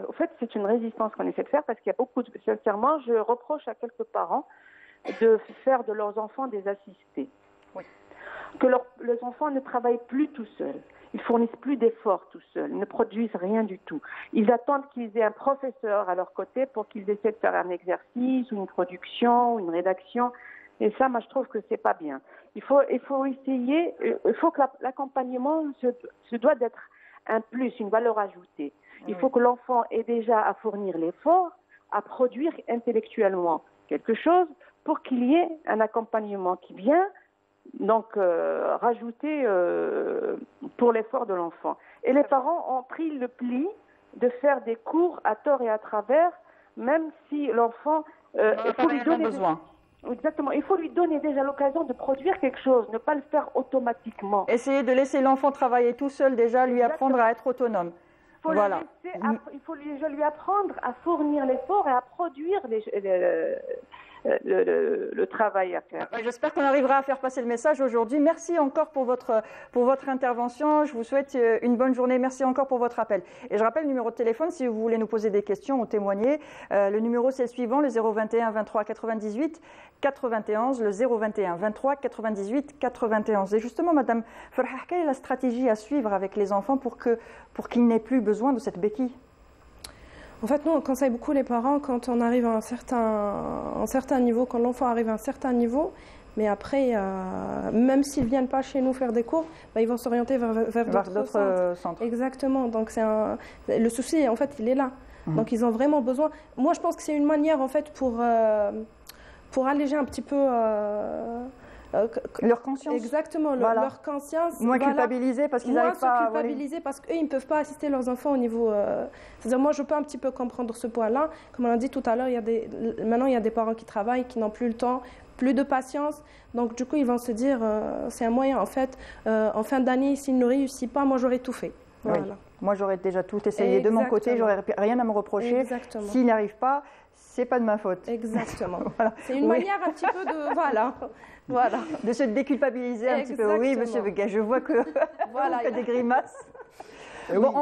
en fait, c'est une résistance qu'on essaie de faire parce qu'il y a beaucoup de... Sincèrement, je reproche à quelques parents de faire de leurs enfants des assistés. Oui. Que les enfants ne travaillent plus tout seuls. Ils fournissent plus d'efforts tout seuls. Ils ne produisent rien du tout. Ils attendent qu'ils aient un professeur à leur côté pour qu'ils essaient de faire un exercice ou une production ou une rédaction. Et ça, moi, je trouve que c'est pas bien. Il faut essayer, il faut que l'accompagnement se doit d'être un plus, une valeur ajoutée. Il faut que l'enfant ait déjà à fournir l'effort, à produire intellectuellement quelque chose pour qu'il y ait un accompagnement qui vient donc rajouter pour l'effort de l'enfant. Et les parents ont pris le pli de faire des cours à tort et à travers, même si l'enfant il faut lui donner besoin. Exactement, il faut lui donner déjà l'occasion de produire quelque chose, ne pas le faire automatiquement. Essayer de laisser l'enfant travailler tout seul déjà, lui apprendre à être autonome. Il faut déjà lui apprendre à fournir l'effort et à produire le travail à faire. J'espère qu'on arrivera à faire passer le message aujourd'hui. Merci encore pour votre intervention. Je vous souhaite une bonne journée. Merci encore pour votre appel. Et je rappelle le numéro de téléphone si vous voulez nous poser des questions ou témoigner. Le numéro c'est le suivant, le 021 23 98 91, le 021 23 98 91. Et justement, Madame Farah, quelle est la stratégie à suivre avec les enfants pour qu'ils n'aient plus besoin de cette béquille? En fait, nous, on conseille beaucoup les parents quand on arrive à un certain niveau, quand l'enfant arrive à un certain niveau, mais après, même s'ils ne viennent pas chez nous faire des cours, ils vont s'orienter vers d'autres centres. Exactement. Donc, le souci, en fait, il est là. Donc, ils ont vraiment besoin. Moi, je pense que c'est une manière, en fait, pour alléger un petit peu... leur conscience. Exactement, leur conscience. Moins culpabiliser parce qu'ils n'arrivent pas à... Moins culpabiliser parce qu'eux, ils ne peuvent pas assister leurs enfants au niveau... C'est-à-dire, moi, je peux un petit peu comprendre ce point-là. Comme on a dit tout à l'heure, maintenant, il y a des parents qui travaillent, qui n'ont plus le temps, plus de patience. Donc, du coup, ils vont se dire, c'est un moyen, en fait, en fin d'année, s'il ne réussit pas, moi, j'aurais tout fait. Voilà. Oui. Moi, j'aurais déjà tout essayé de mon côté, j'aurais rien à me reprocher. S'il n'y arrive pas, c'est pas de ma faute. Exactement. Voilà. C'est une manière un petit peu de... Voilà. De se déculpabiliser un petit peu. Oui, monsieur Vega, je vois que vous faites des grimaces. Bon,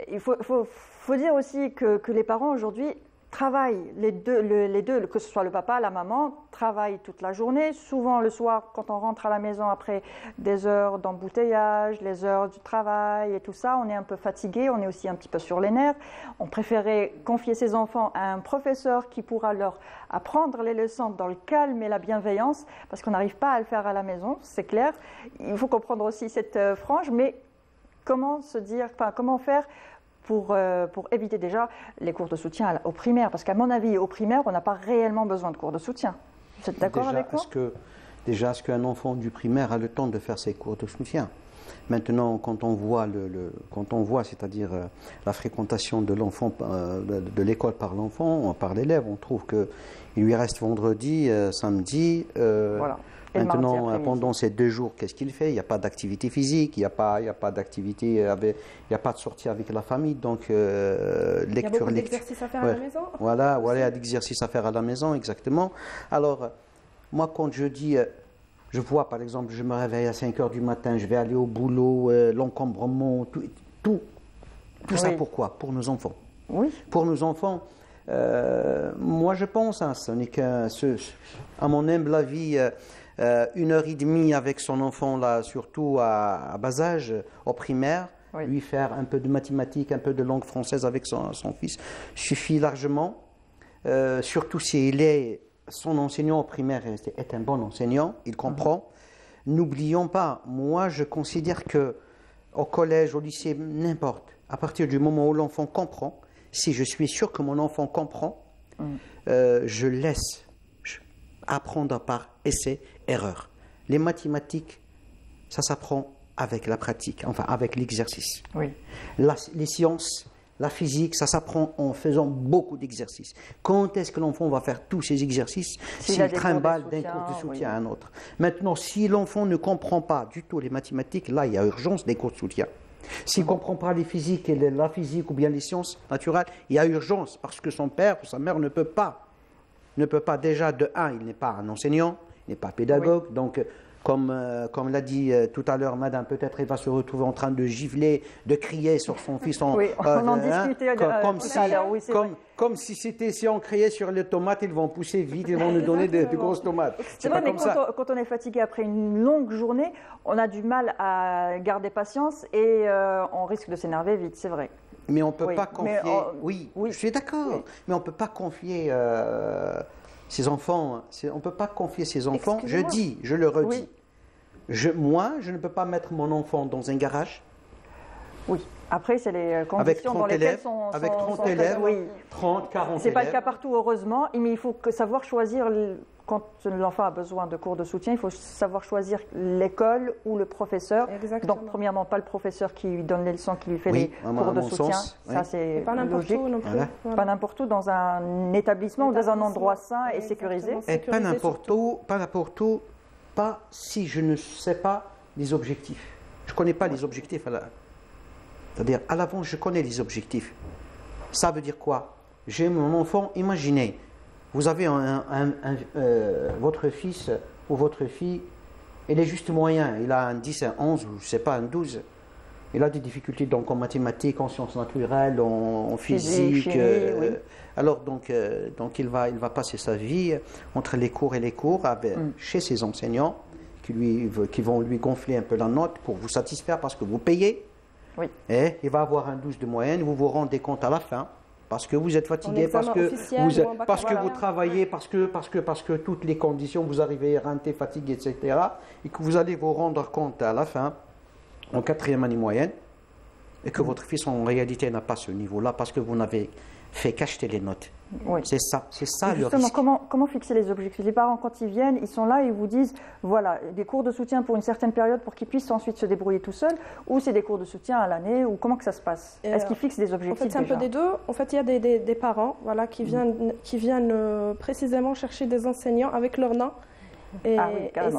il faut dire aussi que les parents aujourd'hui travaillent, les deux, que ce soit le papa, la maman, travaillent toute la journée. Souvent le soir, quand on rentre à la maison après des heures d'embouteillage, les heures du travail et tout ça, on est un peu fatigué, on est aussi un petit peu sur les nerfs. On préférait confier ses enfants à un professeur qui pourra leur apprendre les leçons dans le calme et la bienveillance, parce qu'on n'arrive pas à le faire à la maison, c'est clair. Il faut comprendre aussi cette frange, mais comment faire pour éviter déjà les cours de soutien au primaire, parce qu'à mon avis, au primaire, on n'a pas réellement besoin de cours de soutien. Vous êtes d'accord avec moi? Est-ce qu'un enfant du primaire a le temps de faire ses cours de soutien? Maintenant, quand on voit, c'est-à-dire la fréquentation de l'enfant, de l'école par l'enfant, par l'élève, on trouve qu'il lui reste vendredi, samedi. Voilà. Maintenant, pendant ces 2 jours, qu'est-ce qu'il fait? Il n'y a pas d'activité physique, il n'y a pas d'activité, il n'y a pas de sortie avec la famille, donc lecture. Il y a beaucoup d'exercices à faire à la maison. Voilà, il y a d'exercices à faire à la maison, exactement. Alors, moi, quand je dis, je vois par exemple, je me réveille à 5 heures du matin, je vais aller au boulot, l'encombrement, tout ça pourquoi? Pour nos enfants. Oui. Pour nos enfants, moi je pense, ce n'est qu'à mon humble avis, 1h30 avec son enfant, là, surtout à bas âge, au primaire, lui faire un peu de mathématiques, un peu de langue française avec son fils, suffit largement, surtout si son enseignant au primaire est un bon enseignant, il comprend. N'oublions pas, moi je considère que au collège, au lycée, n'importe, à partir du moment où l'enfant comprend, si je suis sûr que mon enfant comprend, je laisse apprendre par essai, erreur. Les mathématiques, ça s'apprend avec la pratique, enfin avec l'exercice. Oui. Les sciences, la physique, ça s'apprend en faisant beaucoup d'exercices. Quand est-ce que l'enfant va faire tous ces exercices? S'il trimballe d'un cours de soutien à un autre. Maintenant, si l'enfant ne comprend pas du tout les mathématiques, là, il y a urgence des cours de soutien. S'il ne comprend pas la physique ou bien les sciences naturelles, il y a urgence parce que son père ou sa mère ne peut pas. Déjà, de un, il n'est pas un enseignant, il n'est pas pédagogue, donc comme l'a dit tout à l'heure madame, peut-être il va se retrouver en train de gifler, de crier sur son fils. Oui, on en discutait tout à l'heure. Comme si on criait sur les tomates, ils vont pousser vite, ils vont nous donner de grosses tomates. C'est vrai, mais quand on est fatigué après une longue journée, on a du mal à garder patience et on risque de s'énerver vite, c'est vrai. Mais on ne peut pas confier... Oui, je suis d'accord. Mais on ne peut pas confier ses enfants... On ne peut pas confier ses enfants... Je le redis. Moi, je ne peux pas mettre mon enfant dans un garage. Oui. Après, c'est les conditions dans lesquelles sont... Avec 30 élèves, 30, 40 élèves. Ce n'est pas le cas partout, heureusement. Mais il faut savoir choisir... Quand l'enfant a besoin de cours de soutien, il faut savoir choisir l'école ou le professeur. Exactement. Donc, premièrement, pas le professeur qui lui donne les leçons, qui lui fait les cours de soutien. Ça, c'est pas n'importe où non plus. Voilà. Pas n'importe où, dans un établissement ou dans un endroit sain et sécurisé. Et pas n'importe où, pas si je ne sais pas les objectifs. Je ne connais pas les objectifs. C'est-à-dire, à l'avance, je connais les objectifs. Ça veut dire quoi? J'ai mon enfant, imaginez. Vous avez votre fils ou votre fille, il est juste moyen, il a un 10, un 11, ou je ne sais pas, un 12. Il a des difficultés donc en mathématiques, en sciences naturelles, en physique. Chimie, Alors donc il va passer sa vie entre les cours et les cours chez ses enseignants qui vont lui gonfler un peu la note pour vous satisfaire parce que vous payez. Oui. Et il va avoir un 12 de moyenne, vous vous rendez compte à la fin. Parce que vous êtes fatigué, parce que vous travaillez, parce que toutes les conditions, vous arrivez éreinté, fatigué, etc. Et que vous allez vous rendre compte à la fin, en 4e année moyenne, et que votre fils en réalité n'a pas ce niveau-là, parce que vous n'avez fait qu'acheter les notes. Oui. C'est ça le justement, risque. Comment fixer les objectifs? Les parents, quand ils viennent, ils sont là et ils vous disent, voilà, des cours de soutien pour une certaine période pour qu'ils puissent ensuite se débrouiller tout seuls, ou c'est des cours de soutien à l'année, ou comment que ça se passe? Est-ce qu'ils fixent des objectifs? En fait, c'est un peu des deux. En fait, il y a des parents qui viennent précisément chercher des enseignants avec leur nom. Et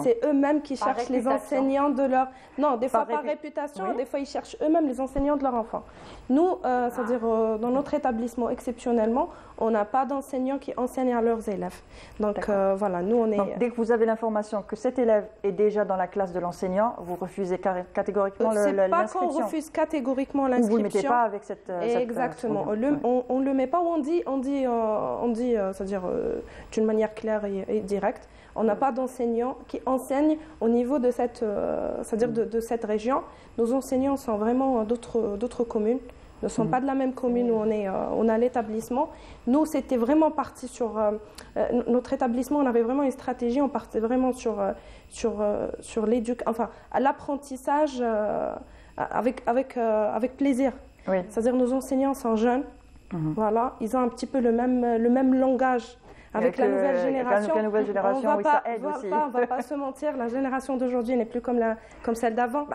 c'est eux-mêmes qui cherchent les enseignants de leur... Non, des fois par réputation, des fois ils cherchent eux-mêmes les enseignants de leur enfant. Nous, c'est-à-dire dans notre établissement, exceptionnellement, on n'a pas d'enseignants qui enseignent à leurs élèves. Donc voilà, nous on est... Donc, dès que vous avez l'information que cet élève est déjà dans la classe de l'enseignant, vous refusez catégoriquement l'inscription. C'est pas qu'on refuse catégoriquement l'inscription. Vous ne le mettez pas avec cette... Exactement. On ne le met pas où on dit c'est-à-dire d'une manière claire et directe. On n'a pas d'enseignants qui enseignent au niveau de cette, c'est-à-dire de cette région. Nos enseignants sont vraiment d'autres communes, ne sont pas de la même commune où on a l'établissement. Nous, c'était vraiment parti sur notre établissement. On avait vraiment une stratégie. On partait vraiment sur l'apprentissage avec plaisir. Oui. C'est-à-dire nos enseignants sont jeunes. Voilà, ils ont un petit peu le même langage Avec la nouvelle génération, la nouvelle génération, oui, ça aide aussi. On ne va pas se mentir, la génération d'aujourd'hui n'est plus comme celle d'avant.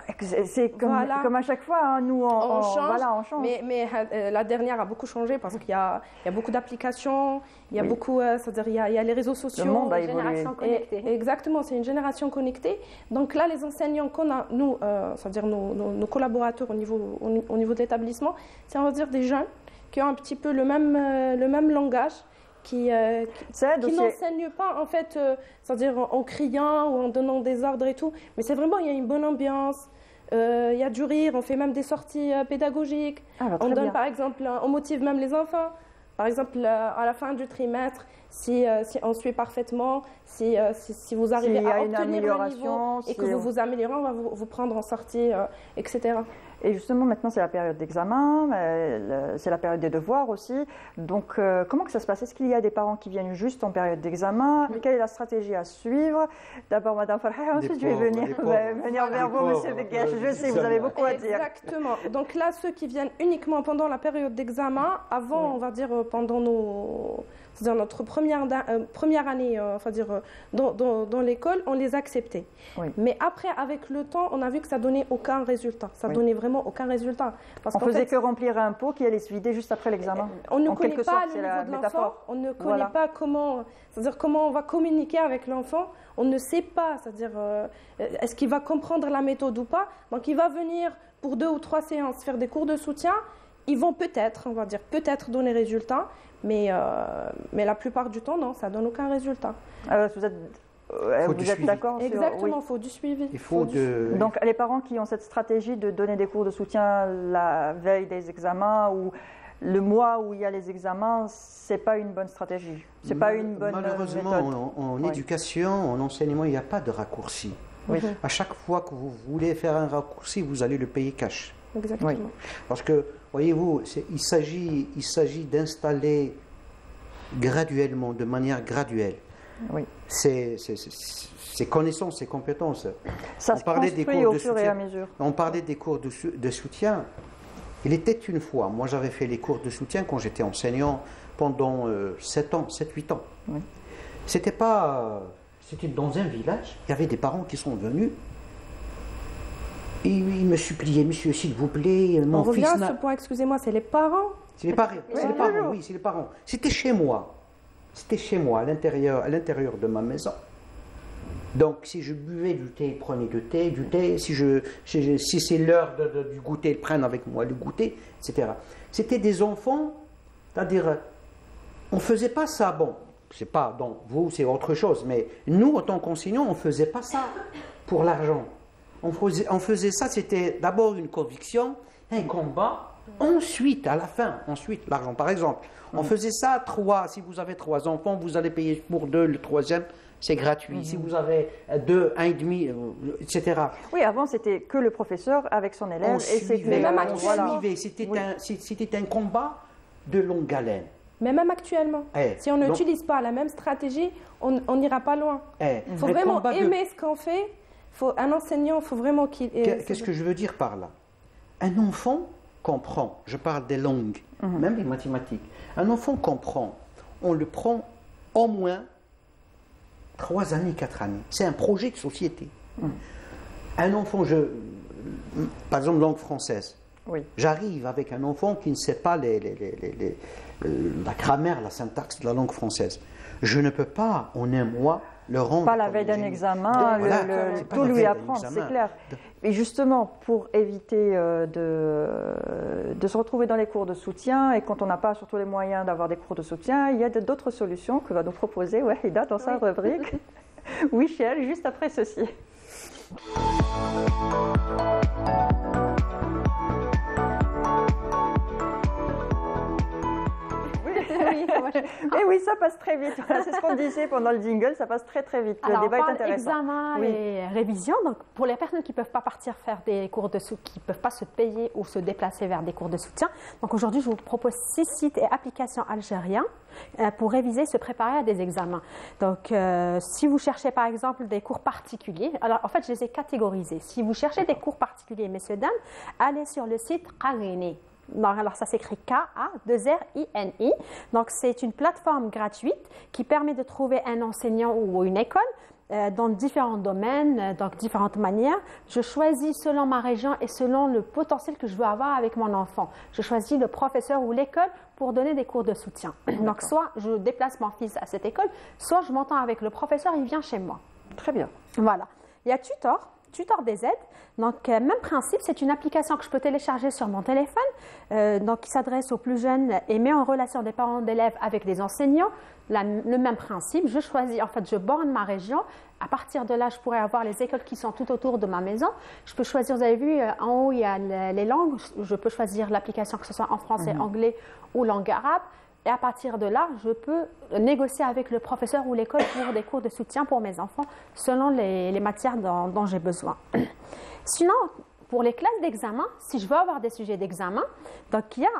C'est comme à chaque fois, hein, nous on change. Voilà, on change. Mais la dernière a beaucoup changé parce qu'il y a beaucoup d'applications, il y a beaucoup, c'est-à-dire il y a les réseaux sociaux. Le monde a une évolué. génération connectée. Exactement, c'est une génération connectée. Donc là, les enseignants qu'on a, nous, c'est-à-dire nos collaborateurs au niveau de l'établissement, c'est on va dire des jeunes qui ont un petit peu le même langage, qui n'enseignent pas en fait, c'est-à-dire en criant ou en donnant des ordres et tout, mais c'est vraiment, il y a une bonne ambiance, il y a du rire, on fait même des sorties pédagogiques, on donne par exemple, on motive même les enfants. Par exemple, à la fin du trimestre, si on suit parfaitement, si vous arrivez à obtenir le niveau et que vous vous améliorez, on va vous prendre en sortie, etc. Et justement, maintenant, c'est la période d'examen, c'est la période des devoirs aussi. Donc, comment que ça se passe? Est-ce qu'il y a des parents qui viennent juste en période d'examen? Quelle est la stratégie à suivre? D'abord, Madame Farha, ensuite je vais venir vers vous, Monsieur Begache. Je sais, vous avez beaucoup à dire. Exactement. Donc là, ceux qui viennent uniquement pendant la période d'examen, avant, on va dire, pendant notre première année, enfin dire, dans l'école, on les acceptait. Oui. Mais après, avec le temps, on a vu que ça donnait aucun résultat. Ça donnait vraiment aucun résultat. On faisait que remplir un pot qui allait se vider juste après l'examen. On ne connaît pas le niveau de l'enfant. On ne connaît pas comment on va communiquer avec l'enfant. On ne sait pas, c'est-à-dire, est-ce qu'il va comprendre la méthode ou pas. Donc, il va venir pour 2 ou 3 séances faire des cours de soutien. Ils vont peut-être donner résultat. Mais la plupart du temps, non, ça ne donne aucun résultat. Vous êtes d'accord? Exactement, il faut du suivi. Donc, les parents qui ont cette stratégie de donner des cours de soutien la veille des examens ou le mois où il y a les examens, ce n'est pas une bonne stratégie. C'est pas une bonne Malheureusement, méthode. en éducation, en enseignement, il n'y a pas de raccourci. Oui. À chaque fois que vous voulez faire un raccourci, vous allez le payer cash. Exactement. Oui. Parce que, voyez-vous, il s'agit d'installer graduellement, de manière graduelle, ces connaissances, ces compétences. Ça se construit au fur et à mesure. On parlait des cours de soutien. Il était une fois, moi j'avais fait les cours de soutien quand j'étais enseignant pendant 7-8 ans. Oui. C'était dans un village, il y avait des parents qui sont venus. Et ils me suppliaient, monsieur, s'il vous plaît, mon fils... On revient à ce point, excusez-moi, c'est les parents? C'est les parents, oui, c'est les parents. C'était chez moi, à l'intérieur de ma maison. Donc, si je buvais du thé, ils prenaient du thé, si c'est l'heure du goûter, ils prennent avec moi le goûter, etc. C'était des enfants, c'est-à-dire, on ne faisait pas ça, bon, c'est pas, donc vous, c'est autre chose, mais nous, en tant qu'enseignants, on ne faisait pas ça pour l'argent. On faisait ça, c'était d'abord une conviction, un combat, ensuite, à la fin, l'argent. Par exemple, on faisait ça 3, si vous avez 3 enfants, vous allez payer pour 2, le 3e, c'est gratuit. Si vous avez 2, 1,5, etc. Oui, avant, c'était que le professeur avec son élève. C'était un combat de longue haleine. Mais même actuellement, si on n'utilise pas la même stratégie, on n'ira pas loin. Il faut vraiment aimer ce qu'on fait. Un enseignant, il faut vraiment qu'il... Qu'est-ce que je veux dire par là? Un enfant comprend, je parle des langues, même les mathématiques. Un enfant comprend, on le prend au moins 3 années, 4 années. C'est un projet de société. Un enfant, par exemple, langue française. Oui. J'arrive avec un enfant qui ne sait pas la grammaire, la syntaxe de la langue française. Je ne peux pas, en un mois, le rendre... Pas la veille d'un examen, tout lui apprendre, c'est clair. Et justement, pour éviter de se retrouver dans les cours de soutien, et quand on n'a pas surtout les moyens d'avoir des cours de soutien, il y a d'autres solutions que va nous proposer Wahida dans sa rubrique. Oui, Chiel, juste après ceci. Et oui, ça passe très vite. Voilà, c'est ce qu'on disait pendant le jingle, ça passe très très vite. Alors, le débat on est intéressant. Examen et révision. Donc, pour les personnes qui ne peuvent pas partir faire des cours de soutien, qui ne peuvent pas se payer ou se déplacer vers des cours de soutien, donc aujourd'hui, je vous propose 6 sites et applications algériens pour réviser, se préparer à des examens. Donc, si vous cherchez par exemple des cours particuliers, alors en fait, je les ai catégorisés. Si vous cherchez des cours particuliers, messieurs, dames, allez sur le site Qarini. Donc, alors, ça s'écrit K-A-2-R-I-N-I. Donc, c'est une plateforme gratuite qui permet de trouver un enseignant ou une école dans différents domaines, donc différentes manières. Je choisis selon ma région et selon le potentiel que je veux avoir avec mon enfant. Je choisis le professeur ou l'école pour donner des cours de soutien. Donc, soit je déplace mon fils à cette école, soit je m'entends avec le professeur, il vient chez moi. Très bien. Voilà. Il y a Tutor DZ. Donc, même principe, c'est une application que je peux télécharger sur mon téléphone, donc qui s'adresse aux plus jeunes et met en relation des parents d'élèves avec des enseignants. Le même principe, je choisis, en fait, je borne ma région. À partir de là, je pourrais avoir les écoles qui sont tout autour de ma maison. Je peux choisir, vous avez vu, en haut, il y a les langues. Je peux choisir l'application, que ce soit en français, anglais ou langue arabe. Et à partir de là, je peux négocier avec le professeur ou l'école pour des cours de soutien pour mes enfants, selon les matières dont j'ai besoin. Sinon, pour les classes d'examen, si je veux avoir des sujets d'examen, donc il y a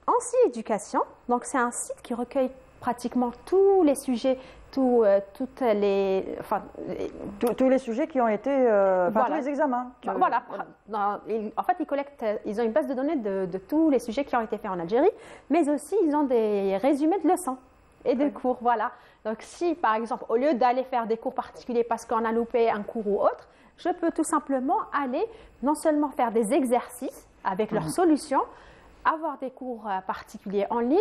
Ansi Éducation. Donc c'est un site qui recueille pratiquement tous les sujets, tous les sujets qui ont été, tous les examens. Voilà. En fait, ils ont une base de données de tous les sujets qui ont été faits en Algérie, mais aussi ils ont des résumés de leçons et de cours. Voilà. Donc si, par exemple, au lieu d'aller faire des cours particuliers parce qu'on a loupé un cours ou autre, je peux tout simplement aller non seulement faire des exercices avec leurs solutions, avoir des cours particuliers en ligne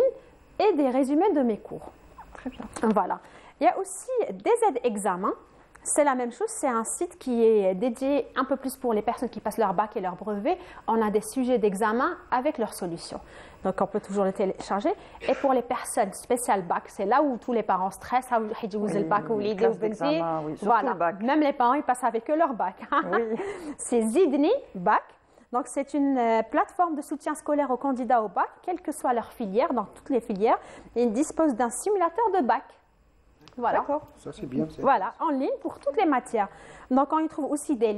et des résumés de mes cours. Très bien. Voilà. Il y a aussi DZ Examen. C'est la même chose, c'est un site qui est dédié un peu plus pour les personnes qui passent leur bac et leur brevet. On a des sujets d'examen avec leurs solutions. Donc, on peut toujours les télécharger. Et pour les personnes spéciales bac, c'est là où tous les parents stressent. Le bac ou l'idée ou voilà. Même les parents, ils passent avec eux leur bac. C'est Zidni Bac. Donc, c'est une plateforme de soutien scolaire aux candidats au bac, quelle que soit leur filière, dans toutes les filières. Et ils disposent d'un simulateur de bac. Voilà. D'accord. Ça, c'est bien. Voilà, en ligne pour toutes les matières. Donc, on y trouve aussi des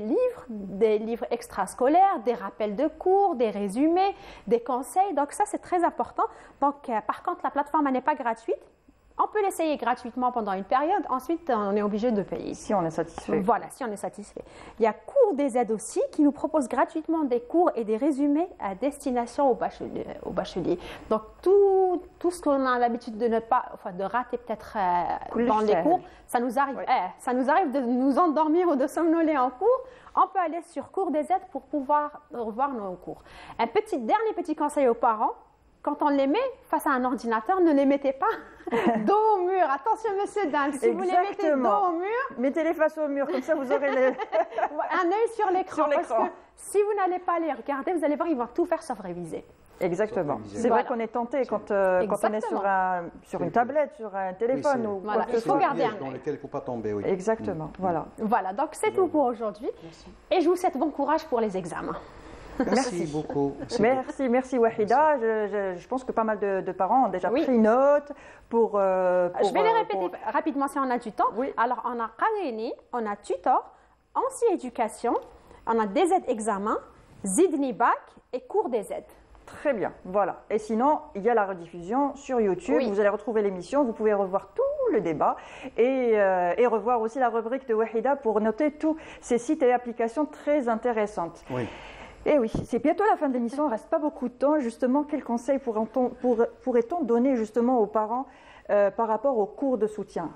livres extrascolaires, des rappels de cours, des résumés, des conseils. Donc, ça, c'est très important. Donc, par contre, la plateforme, elle n'est pas gratuite. On peut l'essayer gratuitement pendant une période. Ensuite, on est obligé de payer. Si on est satisfait. Voilà, si on est satisfait. Il y a Cours des aides aussi qui nous propose gratuitement des cours et des résumés à destination aux bacheliers. Donc, tout ce qu'on a l'habitude de de rater peut-être dans les cours, ça nous arrive. Ça nous arrive de nous endormir ou de somnoler en cours. On peut aller sur Cours des aides pour pouvoir revoir nos cours. Dernier petit conseil aux parents. Quand on les met face à un ordinateur, ne les mettez pas dos au mur. Attention, monsieur Dan, si vous les mettez dos au mur... Mettez-les face au mur, comme ça vous aurez un œil sur l'écran. Parce que si vous n'allez pas les regarder, vous allez voir, ils vont tout faire sauf réviser. Exactement. C'est vrai qu'on est tenté quand on est sur une tablette, sur un téléphone. Ou voilà. Il faut garder un œil. Dans lesquels il ne faut pas tomber. Oui. Exactement. Voilà. Voilà, donc c'est tout pour aujourd'hui. Et je vous souhaite bon courage pour les examens. Merci beaucoup. Merci Wahida. Je pense que pas mal de parents ont déjà pris note pour... je vais les répéter rapidement si on a du temps. Oui. Alors, on a Qarini, on a Tutor, Ansi Éducation, on a DZ Examen, Zidni Bac et Cours des aides. Très bien, voilà. Et sinon, il y a la rediffusion sur YouTube. Oui. Vous allez retrouver l'émission, vous pouvez revoir tout le débat et revoir aussi la rubrique de Wahida pour noter tous ces sites et applications très intéressantes. Oui. Et oui, c'est bientôt la fin de l'émission, il ne reste pas beaucoup de temps. Justement, quels conseils pourrait-on donner justement aux parents par rapport aux cours de soutien ?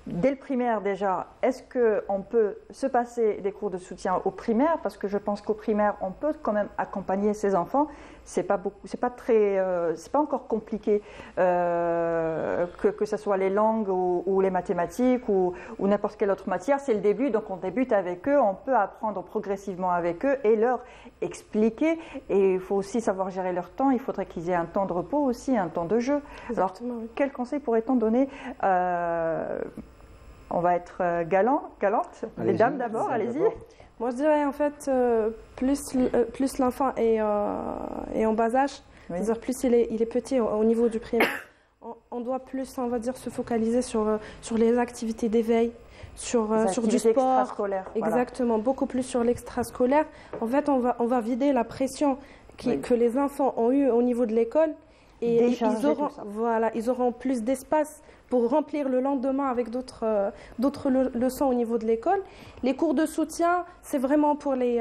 Dès le primaire déjà, est-ce qu'on peut se passer des cours de soutien au primaire? Parce que je pense qu'au primaire, on peut quand même accompagner ses enfants. C'est pas encore compliqué que ce soit les langues ou les mathématiques ou n'importe quelle autre matière. C'est le début, donc on débute avec eux, on peut apprendre progressivement avec eux et leur expliquer. Et il faut aussi savoir gérer leur temps. Il faudrait qu'ils aient un temps de repos aussi, un temps de jeu. Exactement. Alors, quel conseil pourrait-on donner on va être galante. Les dames d'abord, allez-y. Moi, je dirais en fait, plus l'enfant est en bas âge, c'est-à-dire plus il est petit au niveau du primaire, on doit plus, on va dire, se focaliser sur les activités d'éveil, sur du sport. Exactement, voilà. Beaucoup plus sur l'extrascolaire. En fait, on va vider la pression que les enfants ont eue au niveau de l'école et Décharger ils auront, tout ça. voilà, ils auront plus d'espace pour remplir le lendemain avec d'autres leçons au niveau de l'école. Les cours de soutien, c'est vraiment pour les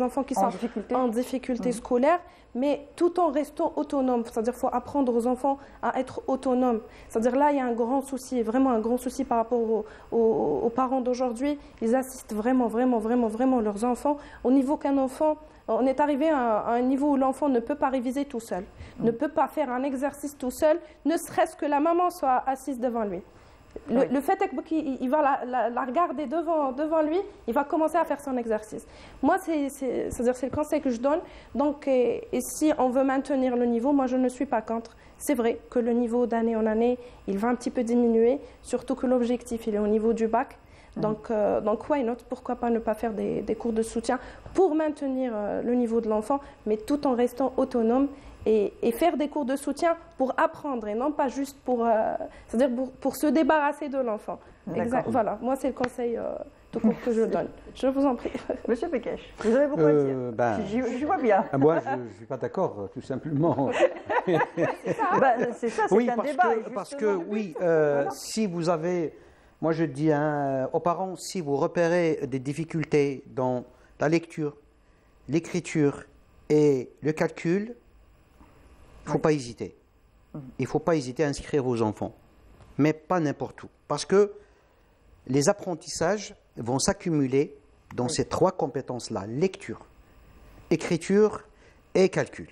enfants qui sont en difficulté scolaire, mais tout en restant autonomes. C'est-à-dire qu'il faut apprendre aux enfants à être autonomes. C'est-à-dire là, il y a un grand souci, vraiment un grand souci par rapport aux parents d'aujourd'hui. Ils assistent vraiment leurs enfants au niveau qu'un enfant... On est arrivé à un niveau où l'enfant ne peut pas réviser tout seul, ne peut pas faire un exercice tout seul, ne serait-ce que la maman soit assise devant lui. Le fait est qu'il va la regarder devant lui, il va commencer à faire son exercice. Moi, c'est-à-dire c'est le conseil que je donne. Donc, et si on veut maintenir le niveau, moi, je ne suis pas contre. C'est vrai que le niveau d'année en année, il va un petit peu diminuer, surtout que l'objectif, il est au niveau du bac. Donc, why not? Pourquoi pas ne pas faire des cours de soutien pour maintenir le niveau de l'enfant, mais tout en restant autonome et faire des cours de soutien pour apprendre et non pas juste c'est-à-dire pour se débarrasser de l'enfant. Exact. Voilà, moi c'est le conseil tout court que je donne. Je vous en prie. Monsieur Bekesh, vous avez beaucoup à dire. Je vois bien. Moi, je ne suis pas d'accord, tout simplement. C'est ça, c'est oui, un débat. Parce que, oui, si vous avez... Moi, je dis aux parents, si vous repérez des difficultés dans la lecture, l'écriture et le calcul, il ne faut pas hésiter. Il ne faut pas hésiter à inscrire vos enfants, mais pas n'importe où. Parce que les apprentissages vont s'accumuler dans ces trois compétences-là, lecture, écriture et calcul.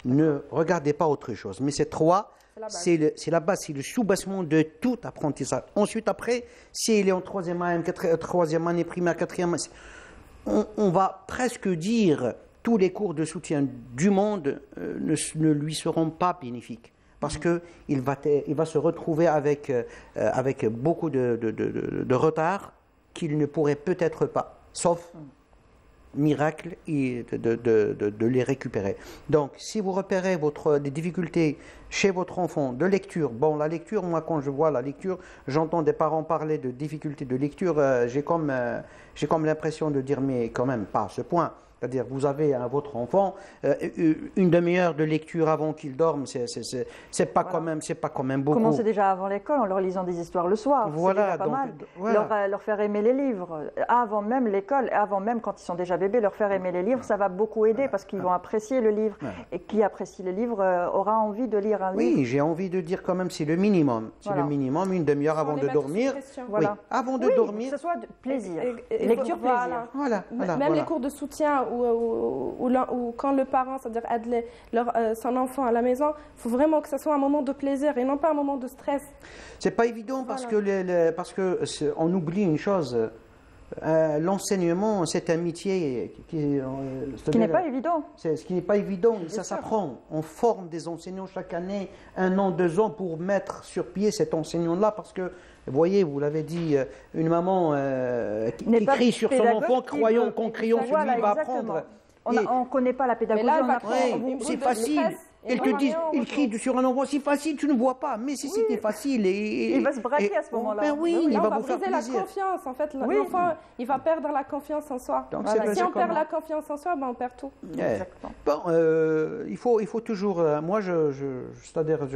Ne regardez pas autre chose, mais ces trois... C'est la base, c'est le soubassement de tout apprentissage. Ensuite, après, s'il est en troisième année primaire, quatrième année, on va presque dire tous les cours de soutien du monde ne lui seront pas bénéfiques. Parce qu'il va se retrouver avec beaucoup de retard qu'il ne pourrait peut-être pas, sauf miracle et de les récupérer. Donc, si vous repérez des difficultés chez votre enfant de lecture, bon, la lecture, moi, quand je vois la lecture, j'entends des parents parler de difficultés de lecture, j'ai comme l'impression de dire, mais quand même pas à ce point. C'est-à-dire, vous avez votre enfant, une demi-heure de lecture avant qu'il dorme, c'est pas quand même beaucoup. Commencez déjà avant l'école en leur lisant des histoires le soir. Voilà, c'est déjà pas donc, mal. voilà. Leur faire aimer les livres. Avant même l'école, avant même quand ils sont déjà bébés, leur faire aimer les livres, ça va beaucoup aider parce qu'ils vont apprécier le livre. Et qui apprécie le livre aura envie de lire un livre. Oui, j'ai envie de dire quand même, c'est le minimum. C'est le minimum, une demi-heure avant de dormir. Voilà. Oui, avant de dormir. Que ce soit de plaisir. Lecture, plaisir. Même les cours de soutien ou quand le parent, c'est-à-dire aide son enfant à la maison, il faut vraiment que ce soit un moment de plaisir et non pas un moment de stress. C'est pas évident parce que on oublie une chose. L'enseignement, c'est un métier qui n'est pas évident. Ce qui n'est pas évident, et ça s'apprend. On forme des enseignants chaque année, 1 an, 2 ans, pour mettre sur pied cet enseignant-là, parce que, vous voyez, vous l'avez dit, une maman qui crie sur son enfant, croyant qu'en criant sur lui, il va apprendre. On ne connaît pas la pédagogie, on apprend. C'est facile. Ils te disent, ils crient sur un enfant, c'est facile, tu ne vois pas. Mais si c'était facile. Il va se braquer à ce moment-là. Ben oui, il va vous faire plaisir. La confiance, en fait. L'enfant, il va perdre la confiance en soi. Donc, si on perd la confiance en soi, ben on perd tout. Exactement. Bon, il faut toujours. Moi, c'est-à-dire,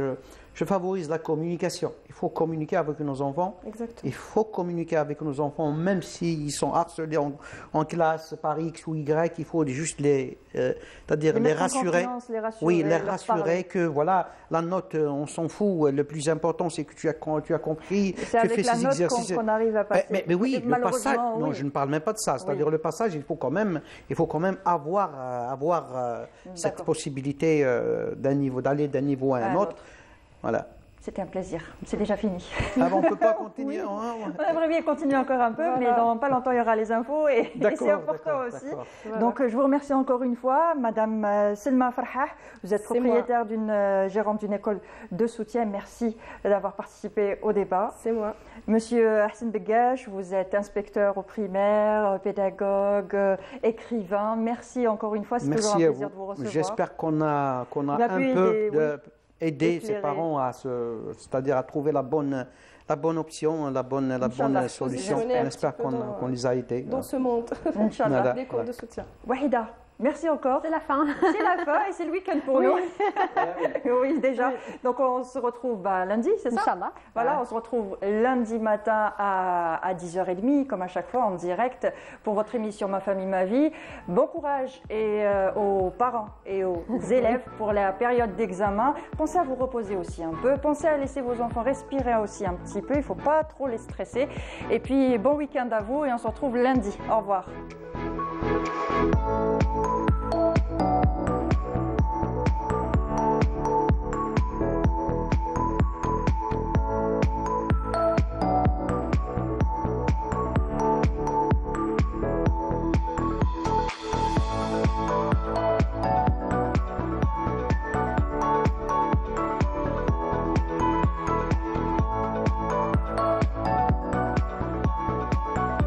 je favorise la communication. Il faut communiquer avec nos enfants. Exactement. Il faut communiquer avec nos enfants, même s'ils sont harcelés en classe par X ou Y. Il faut juste les rassurer. Oui, les rassurer que voilà, la note, on s'en fout. Le plus important, c'est que tu as compris, tu fais ces exercices. Qu'on arrive à passer. Mais oui, le passage. Non, je ne parle même pas de ça. C'est-à-dire le passage, il faut quand même avoir cette possibilité d'aller d'un niveau à un autre. Voilà. C'était un plaisir. C'est déjà fini. Ah bon, on ne peut pas continuer. On aimerait bien continuer encore un peu, mais dans pas longtemps, il y aura les infos et c'est important aussi. Voilà. Donc, je vous remercie encore une fois. Madame Selma Farhah, vous êtes propriétaire gérante d'une école de soutien. Merci d'avoir participé au débat. C'est moi. Monsieur Hassan Bekesh, vous êtes inspecteur au primaire, pédagogue, écrivain. Merci encore une fois. C'est toujours un plaisir de vous recevoir. J'espère qu'on a un peu aider ses parents c'est-à-dire à trouver la bonne option, la bonne solution. On espère qu'on les a aidés. Dans ce monde, Inch'Allah. Des cours de soutien. Wahida, Merci encore. C'est la fin. C'est la fin et c'est le week-end pour nous. Oui, déjà. Donc on se retrouve lundi, c'est ça? Inch'Allah. Voilà, on se retrouve lundi matin à 10h30, comme à chaque fois, en direct, pour votre émission Ma famille, ma vie. Bon courage aux parents et aux élèves pour la période d'examen. Pensez à vous reposer aussi un peu. Pensez à laisser vos enfants respirer aussi un petit peu. Il ne faut pas trop les stresser. Et puis, bon week-end à vous et on se retrouve lundi. Au revoir.